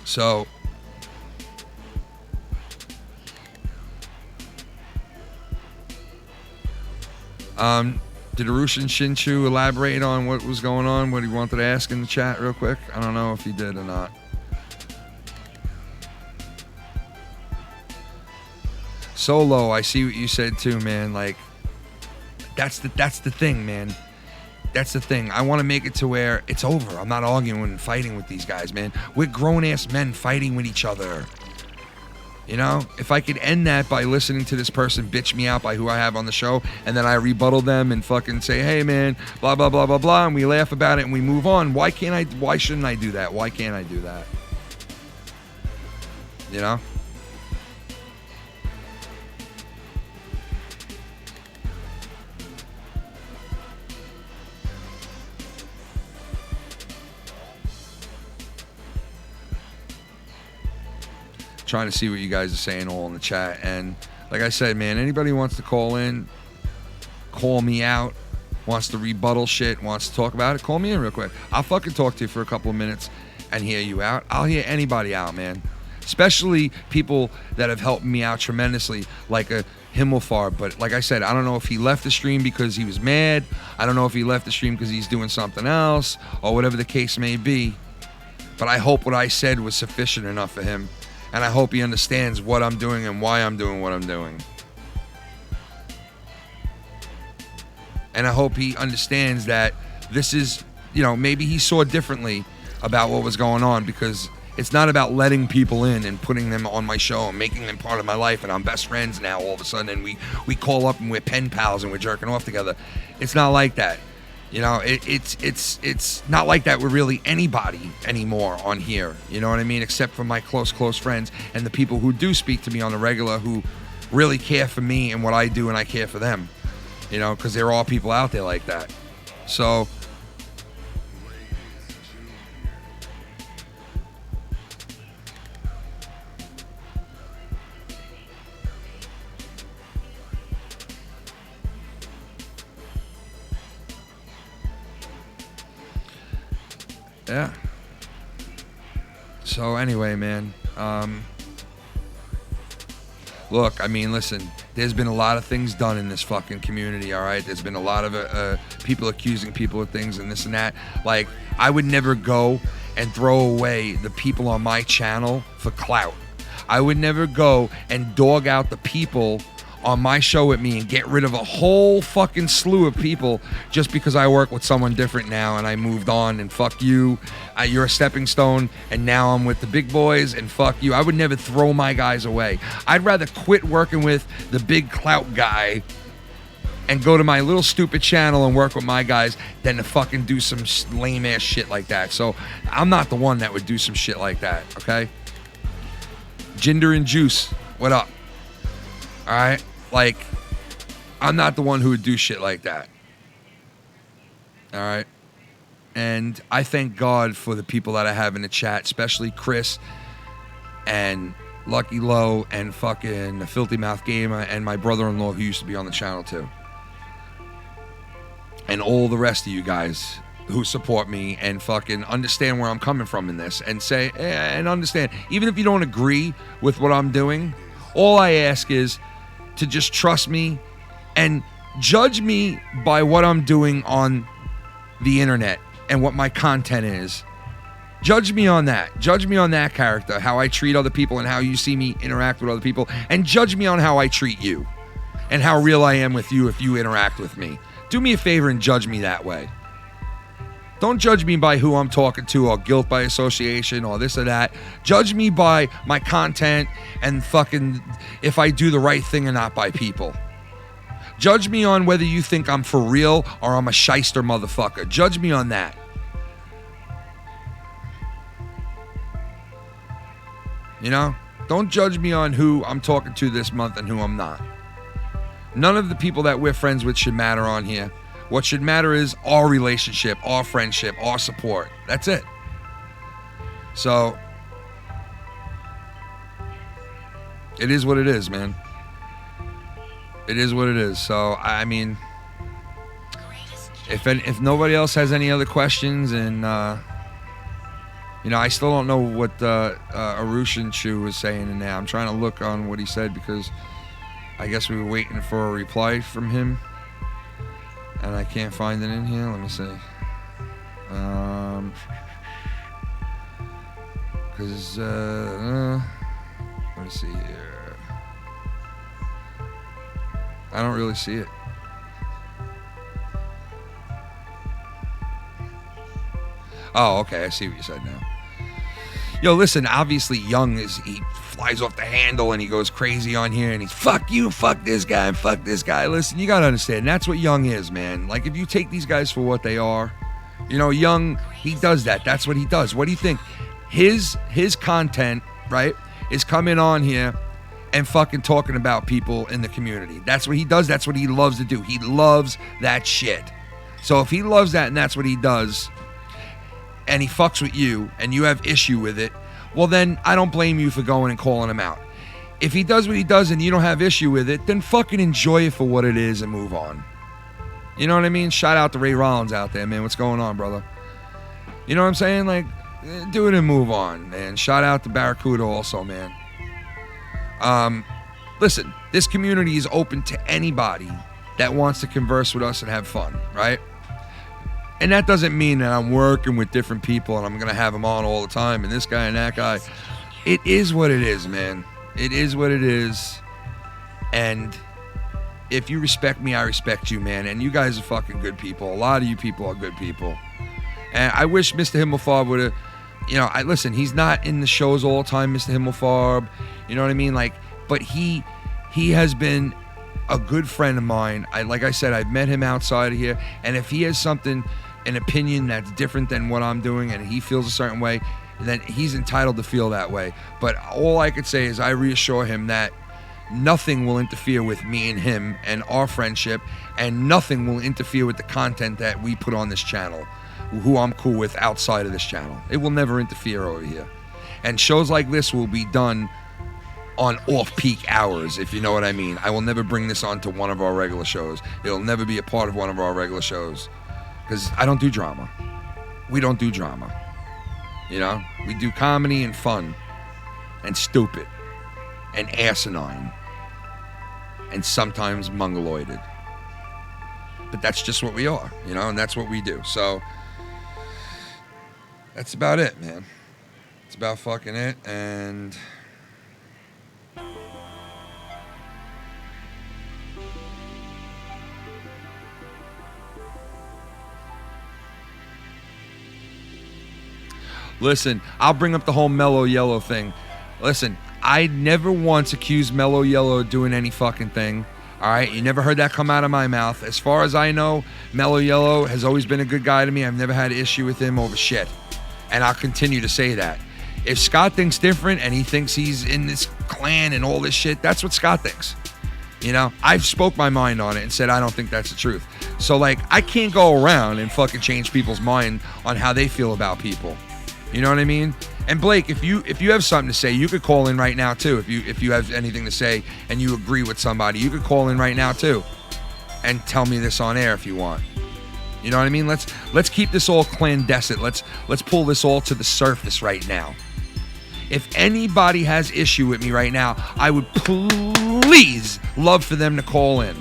Speaker 1: So did Arushin Shinshu elaborate on what was going on, what he wanted to ask in the chat real quick? I don't know if he did or not. Solo, I see what you said too, man. Like that's the thing, man. That's the thing. I want to make it to where it's over. I'm not arguing and fighting with these guys, man. We're grown-ass men fighting with each other. You know? If I could end that by listening to this person bitch me out by who I have on the show, and then I rebuttal them and fucking say, hey, man, blah, blah, blah, blah, blah, and we laugh about it and we move on. Why shouldn't I do that? Why can't I do that? You know? Trying to see what you guys are saying all in the chat. And like I said, man, anybody wants to call in, call me out, wants to rebuttal shit, wants to talk about it, call me in real quick. I'll fucking talk to you for a couple of minutes and hear you out. I'll hear anybody out, man. Especially people that have helped me out tremendously, like a Himmelfarb. But like I said, I don't know if he left the stream because he was mad. I don't know if he left the stream because he's doing something else or whatever the case may be. But I hope what I said was sufficient enough for him. And I hope he understands what I'm doing and why I'm doing what I'm doing. And I hope he understands that this is, you know, maybe he saw differently about what was going on, because it's not about letting people in and putting them on my show and making them part of my life and I'm best friends now all of a sudden and we call up and we're pen pals and we're jerking off together. It's not like that. You know, it's not like that with really anybody anymore on here. You know what I mean? Except for my close friends and the people who do speak to me on the regular, who really care for me and what I do, and I care for them. You know, because there are all people out there like that. So yeah. So anyway, man, look, I mean, listen, there's been a lot of things done in this fucking community, all right? There's been a lot of people accusing people of things and this and that. Like, I would never go and throw away the people on my channel for clout. I would never go and dog out the people on my show with me and get rid of a whole fucking slew of people just because I work with someone different now and I moved on, and fuck you, you're a stepping stone and now I'm with the big boys and fuck you. I would never throw my guys away. I'd rather quit working with the big clout guy and go to my little stupid channel and work with my guys than to fucking do some lame ass shit like that. So I'm not the one that would do some shit like that, okay? Jinder and Juice, what up? All right? Like, I'm not the one who would do shit like that. All right? And I thank God for the people that I have in the chat, especially Chris and Lucky Low and fucking the Filthy Mouth Gamer and my brother-in-law who used to be on the channel too. And all the rest of you guys who support me and fucking understand where I'm coming from in this and say, and understand, even if you don't agree with what I'm doing, all I ask is to just trust me and judge me by what I'm doing on the internet and what my content is. Judge me on that. Judge me on that character, how I treat other people and how you see me interact with other people, and judge me on how I treat you and how real I am with you if you interact with me. Do me a favor and judge me that way. Don't judge me by who I'm talking to or guilt by association or this or that. Judge me by my content and fucking if I do the right thing or not by people. Judge me on whether you think I'm for real or I'm a shyster motherfucker. Judge me on that. You know? Don't judge me on who I'm talking to this month and who I'm not. None of the people that we're friends with should matter on here. What should matter is our relationship, our friendship, our support. That's it. So, it is what it is, man. It is what it is. So, I mean, if nobody else has any other questions, and you know, I still don't know what Arushan Chu was saying in there. I'm trying to look on what he said because I guess we were waiting for a reply from him, and I can't find it in here. Let me see. Because let me see here. I don't really see it. Oh, okay. I see what you said now. Yo, listen, obviously Young he flies off the handle and he goes crazy on here and he's fuck you, fuck this guy, and fuck this guy. Listen, you gotta understand, that's what Young is, man. Like, if you take these guys for what they are, you know, Young, he does that. That's what he does. What do you think? His content, right, is coming on here and fucking talking about people in the community. That's what he does. That's what he loves to do. He loves that shit. So if he loves that and that's what he does, and he fucks with you and you have issue with it, well then I don't blame you for going and calling him out. If he does what he does and you don't have issue with it, then fucking enjoy it for what it is and move on. You know what I mean? Shout out to Ray Rollins out there, man. What's going on, brother? You know what I'm saying? Like, do it and move on, man. Shout out to Barracuda also, man. Listen, this community is open to anybody that wants to converse with us and have fun, right? And that doesn't mean that I'm working with different people and I'm going to have them on all the time and this guy and that guy. It is what it is, man. It is what it is. And if you respect me, I respect you, man. And you guys are fucking good people. A lot of you people are good people. And I wish Mr. Himmelfarb would have, you know, listen, he's not in the shows all the time, Mr. Himmelfarb. You know what I mean? Like, but he has been a good friend of mine. Like I said, I've met him outside of here. And if he has something, an opinion that's different than what I'm doing and he feels a certain way, then he's entitled to feel that way. But all I could say is I reassure him that nothing will interfere with me and him and our friendship, and nothing will interfere with the content that we put on this channel, who I'm cool with outside of this channel. It will never interfere over here. And shows like this will be done on off-peak hours, if you know what I mean. I will never bring this on to one of our regular shows. It'll never be a part of one of our regular shows. Because I don't do drama. We don't do drama. You know? We do comedy and fun. And stupid. And asinine. And sometimes mongoloided. But that's just what we are, you know? And that's what we do. So, that's about it, man. It's about fucking it. And listen, I'll bring up the whole Mellow Yellow thing. Listen, I never once accused Mellow Yellow of doing any fucking thing. All right? You never heard that come out of my mouth. As far as I know, Mellow Yellow has always been a good guy to me. I've never had an issue with him over shit. And I'll continue to say that. If Scott thinks different and he thinks he's in this clan and all this shit, that's what Scott thinks. You know? I've spoke my mind on it and said I don't think that's the truth. So, like, I can't go around and fucking change people's mind on how they feel about people. You know what I mean? And Blake, if you have something to say, you could call in right now too. If you have anything to say and you agree with somebody, you could call in right now too, and tell me this on air if you want. You know what I mean? Let's keep this all clandestine. Let's pull this all to the surface right now. If anybody has issue with me right now, I would please love for them to call in.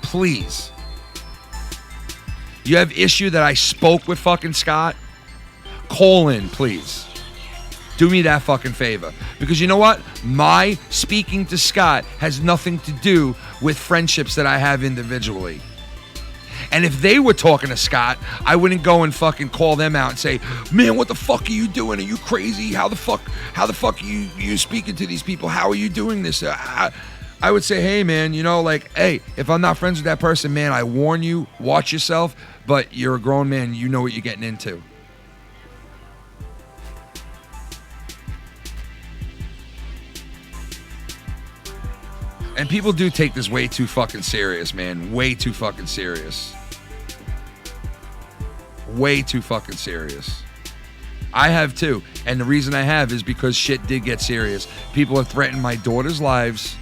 Speaker 1: Please. You have issue that I spoke with fucking Scott? Call in, please. Do me that fucking favor. Because you know what? My speaking to Scott has nothing to do with friendships that I have individually. And if they were talking to Scott, I wouldn't go and fucking call them out and say, man, what the fuck are you doing? Are you crazy? How the fuck are you speaking to these people? How are you doing this? I would say, hey, man, you know, like, hey, if I'm not friends with that person, man, I warn you, watch yourself, but you're a grown man, you know what you're getting into. And people do take this way too fucking serious, man. Way too fucking serious. Way too fucking serious. I have too. And the reason I have is because shit did get serious. People have threatened my daughter's lives.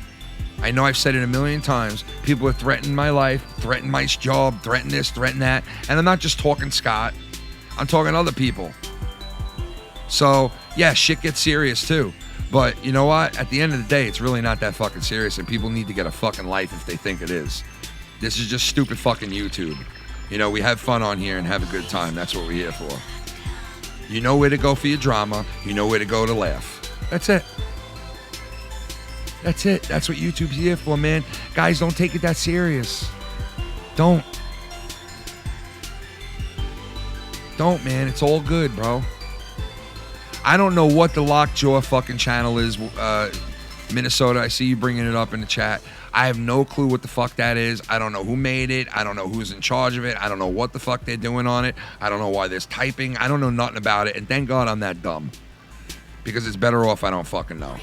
Speaker 1: I know I've said it a million times. People have threatened my life, threatened my job, threatened this, threatened that. And I'm not just talking Scott. I'm talking other people. So, yeah, shit gets serious too. But you know what? At the end of the day, it's really not that fucking serious, and people need to get a fucking life if they think it is. This is just stupid fucking YouTube. You know, we have fun on here and have a good time. That's what we're here for. You know where to go for your drama. You know where to go to laugh. That's it. That's it. That's what YouTube's here for, man. Guys, don't take it that serious. Don't. Don't, man. It's all good, bro. I don't know what the Lockjaw fucking channel is, Minnesota. I see you bringing it up in the chat. I have no clue what the fuck that is. I don't know who made it. I don't know who's in charge of it. I don't know what the fuck they're doing on it. I don't know why there's typing. I don't know nothing about it. And thank God I'm that dumb. Because it's better off I don't fucking know.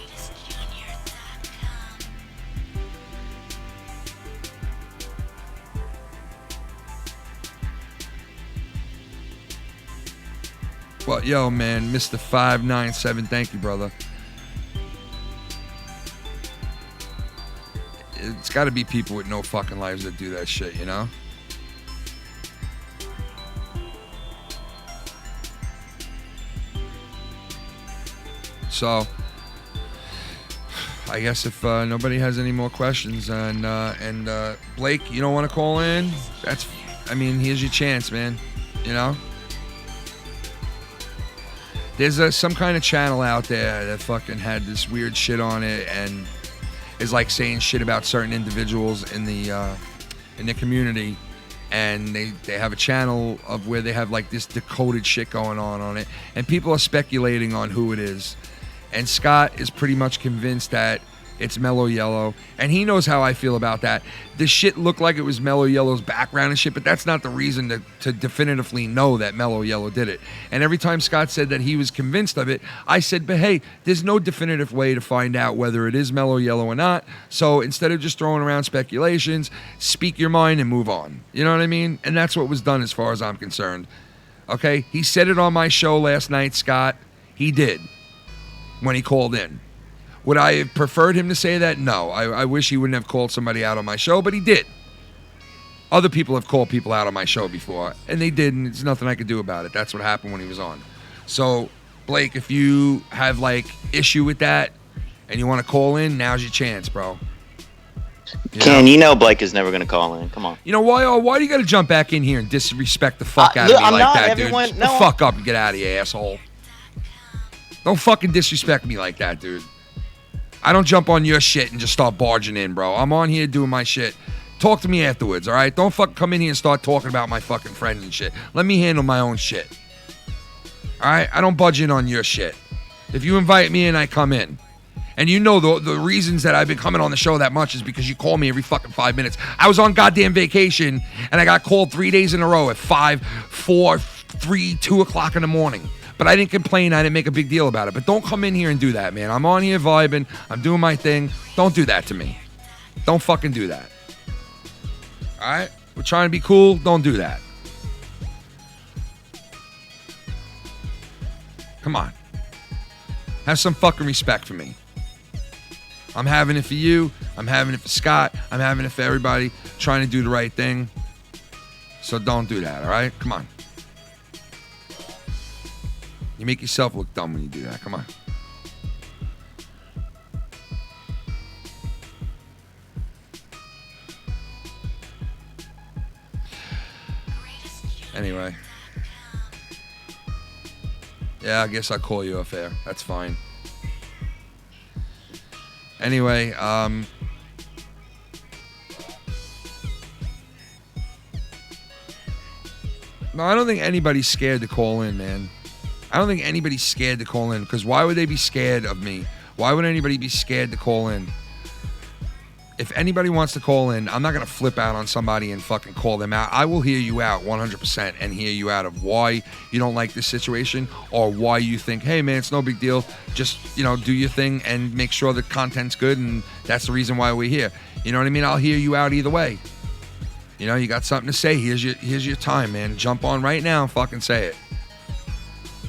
Speaker 1: Well, yo, man, Mr. 597, thank you, brother. It's got to be people with no fucking lives that do that shit, you know? So, I guess if nobody has any more questions, and Blake, you don't want to call in? Here's your chance, man, you know? There's some kind of channel out there that fucking had this weird shit on it and is like saying shit about certain individuals in the community, and they have a channel of where they have like this decoded shit going on it, and people are speculating on who it is. And Scott is pretty much convinced that it's Mellow Yellow, and he knows how I feel about that. This shit looked like it was Mellow Yellow's background and shit, but that's not the reason to definitively know that Mellow Yellow did it. And every time Scott said that he was convinced of it, I said, but hey, there's no definitive way to find out whether it is Mellow Yellow or not. So instead of just throwing around speculations, speak your mind and move on. You know what I mean? And that's what was done as far as I'm concerned. Okay? He said it on my show last night, Scott. He did when he called in. Would I have preferred him to say that? No. I wish he wouldn't have called somebody out on my show, but he did. Other people have called people out on my show before, and they did, and there's nothing I could do about it. That's what happened when he was on. So, Blake, if you have, issue with that and you want to call in, now's your chance, bro.
Speaker 8: You know Blake is never going to call in. Come on.
Speaker 1: You know, why do you got to jump back in here and disrespect the fuck out of me that, dude? Shut the fuck up and get out of here, asshole. Don't fucking disrespect me like that, dude. I don't jump on your shit and just start barging in, bro. I'm on here doing my shit. Talk to me afterwards, all right? Don't fucking come in here and start talking about my fucking friends and shit. Let me handle my own shit. All right? I don't budge in on your shit. If you invite me in, I come in. And you know the reasons that I've been coming on the show that much is because you call me every fucking 5 minutes. I was on goddamn vacation, and I got called 3 days in a row at 5, 4, 3, 2 o'clock in the morning. But I didn't complain. I didn't make a big deal about it. But don't come in here and do that, man. I'm on here vibing. I'm doing my thing. Don't do that to me. Don't fucking do that. All right? We're trying to be cool. Don't do that. Come on. Have some fucking respect for me. I'm having it for you. I'm having it for Scott. I'm having it for everybody. Trying to do the right thing. So don't do that, all right? Come on. You make yourself look dumb when you do that. Come on. Anyway. Yeah, I guess I'll call you off air. That's fine. Anyway, no, I don't think anybody's scared to call in, man. I don't think anybody's scared to call in, because why would they be scared of me? Why would anybody be scared to call in? If anybody wants to call in, I'm not going to flip out on somebody and fucking call them out. I will hear you out 100% and hear you out of why you don't like this situation, or why you think, hey, man, it's no big deal. Just, do your thing and make sure the content's good, and that's the reason why we're here. You know what I mean? I'll hear you out either way. You know, you got something to say. Here's your time, man. Jump on right now and fucking say it.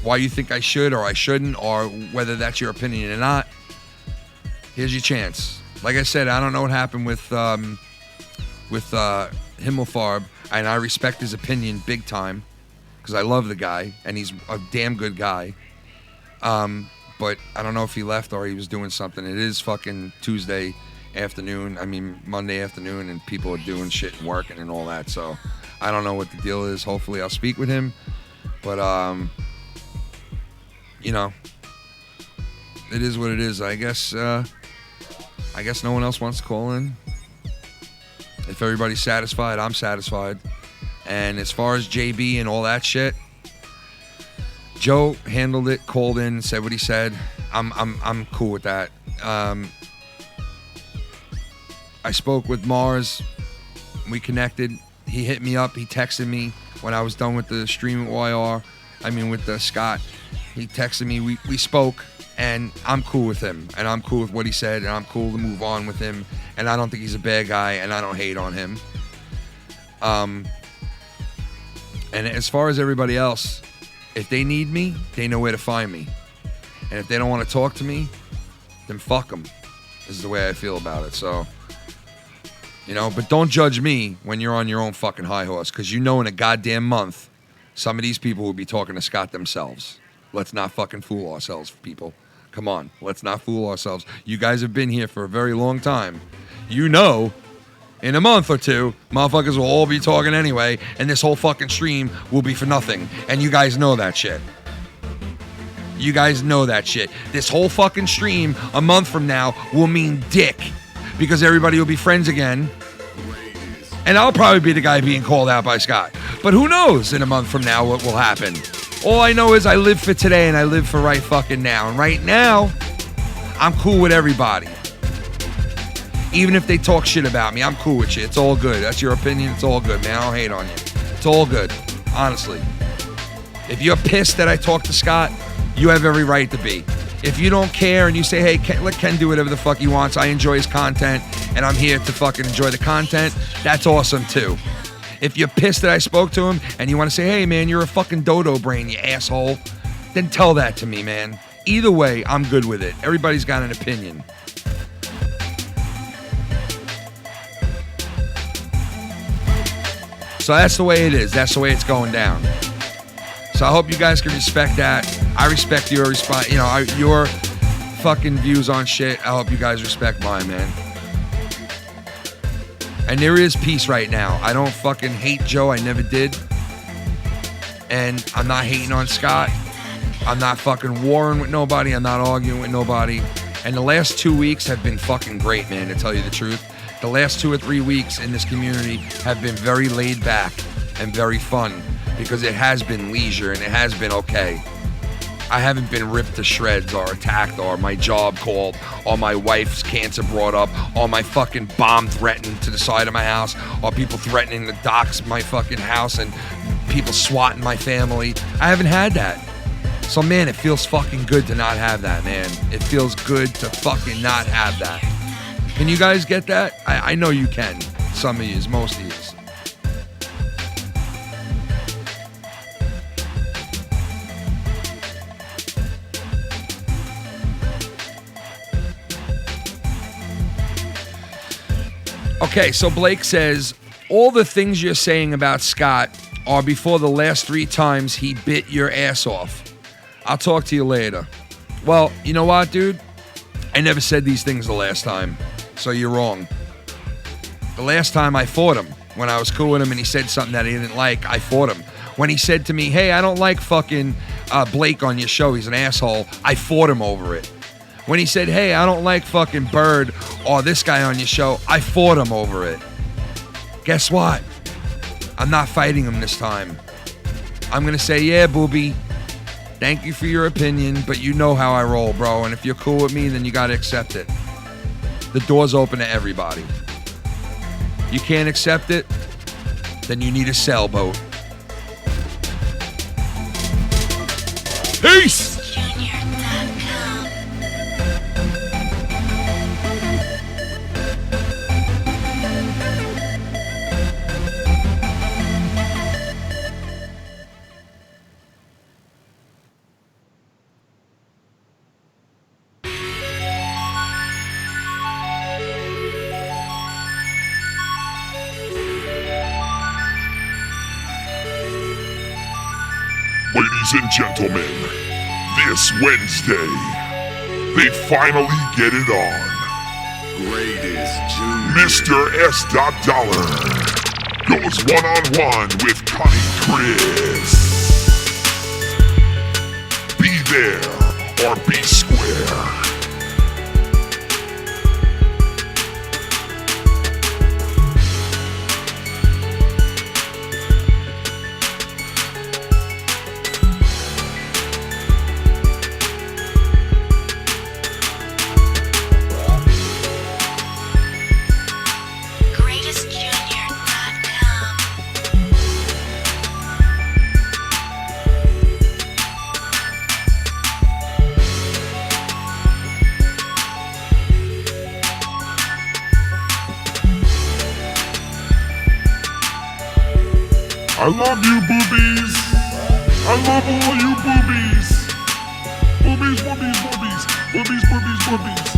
Speaker 1: Why you think I should or I shouldn't, or whether that's your opinion or not. Here's your chance. Like I said, I don't know what happened with Himmelfarb, and I respect his opinion big time because I love the guy and he's a damn good guy. But I don't know if he left or he was doing something. It is fucking Monday afternoon, and people are doing shit and working and all that. So I don't know what the deal is. Hopefully I'll speak with him. But, you know, it is what it is. I guess no one else wants to call in. If everybody's satisfied, I'm satisfied. And as far as JB and all that shit, Joe handled it, called in, said what he said. I'm cool with that. I spoke with Mars. We connected. He hit me up. He texted me when I was done with the stream at YR. With the Scott. He texted me. We spoke, and I'm cool with him. And I'm cool with what he said, and I'm cool to move on with him. And I don't think he's a bad guy, and I don't hate on him. And as far as everybody else, if they need me, they know where to find me. And if they don't want to talk to me, then fuck them. This is the way I feel about it. So, you know, but don't judge me when you're on your own fucking high horse, because you know in a goddamn month, some of these people will be talking to Scott themselves. Let's not fucking fool ourselves, people. Come on, let's not fool ourselves. You guys have been here for a very long time. You know, in a month or two, motherfuckers will all be talking anyway, and this whole fucking stream will be for nothing. And you guys know that shit. You guys know that shit. This whole fucking stream a month from now will mean dick, because everybody will be friends again. And I'll probably be the guy being called out by Scott. But who knows in a month from now what will happen. All I know is I live for today and I live for right fucking now. And right now, I'm cool with everybody. Even if they talk shit about me, I'm cool with you. It's all good. That's your opinion. It's all good, man. I don't hate on you. It's all good, honestly. If you're pissed that I talked to Scott, you have every right to be. If you don't care and you say, hey, let Ken do whatever the fuck he wants, I enjoy his content and I'm here to fucking enjoy the content, that's awesome too. If you're pissed that I spoke to him and you want to say, hey man, you're a fucking dodo brain, you asshole, then tell that to me, man. Either way, I'm good with it. Everybody's got an opinion. So that's the way it is. That's the way it's going down. So I hope you guys can respect that. I respect your your fucking views on shit. I hope you guys respect mine, man. And there is peace right now. I don't fucking hate Joe. I never did. And I'm not hating on Scott. I'm not fucking warring with nobody. I'm not arguing with nobody. And the last 2 weeks have been fucking great, man, to tell you the truth. The last 2 or 3 weeks in this community have been very laid back and very fun, because it has been leisure and it has been okay. I haven't been ripped to shreds or attacked or my job called or my wife's cancer brought up or my fucking bomb threatened to the side of my house or people threatening to dox my fucking house and people swatting my family. I haven't had that. So man, it feels fucking good to not have that, man. It feels good to fucking not have that. Can you guys get that? I know you can. Some of yous, most of yous. Okay, so Blake says, all the things you're saying about Scott are before the last 3 times he bit your ass off. I'll talk to you later. Well, you know what, dude? I never said these things the last time, so you're wrong. The last time I fought him, when I was cool with him and he said something that he didn't like, I fought him. When he said to me, hey, I don't like fucking Blake on your show, he's an asshole, I fought him over it. When he said, hey, I don't like fucking Bird or this guy on your show, I fought him over it. Guess what? I'm not fighting him this time. I'm going to say, yeah, booby, thank you for your opinion, but you know how I roll, bro. And if you're cool with me, then you got to accept it. The door's open to everybody. You can't accept it, then you need a sailboat. Peace!
Speaker 2: Ladies and gentlemen, this Wednesday, they finally get it on.
Speaker 11: Greatest Junior.
Speaker 2: Mr. S. Dollar goes one-on-one with Connie Chris. Be there or be square. I love you, boobies. I love all you boobies. Boobies, boobies, boobies. Boobies, boobies, boobies.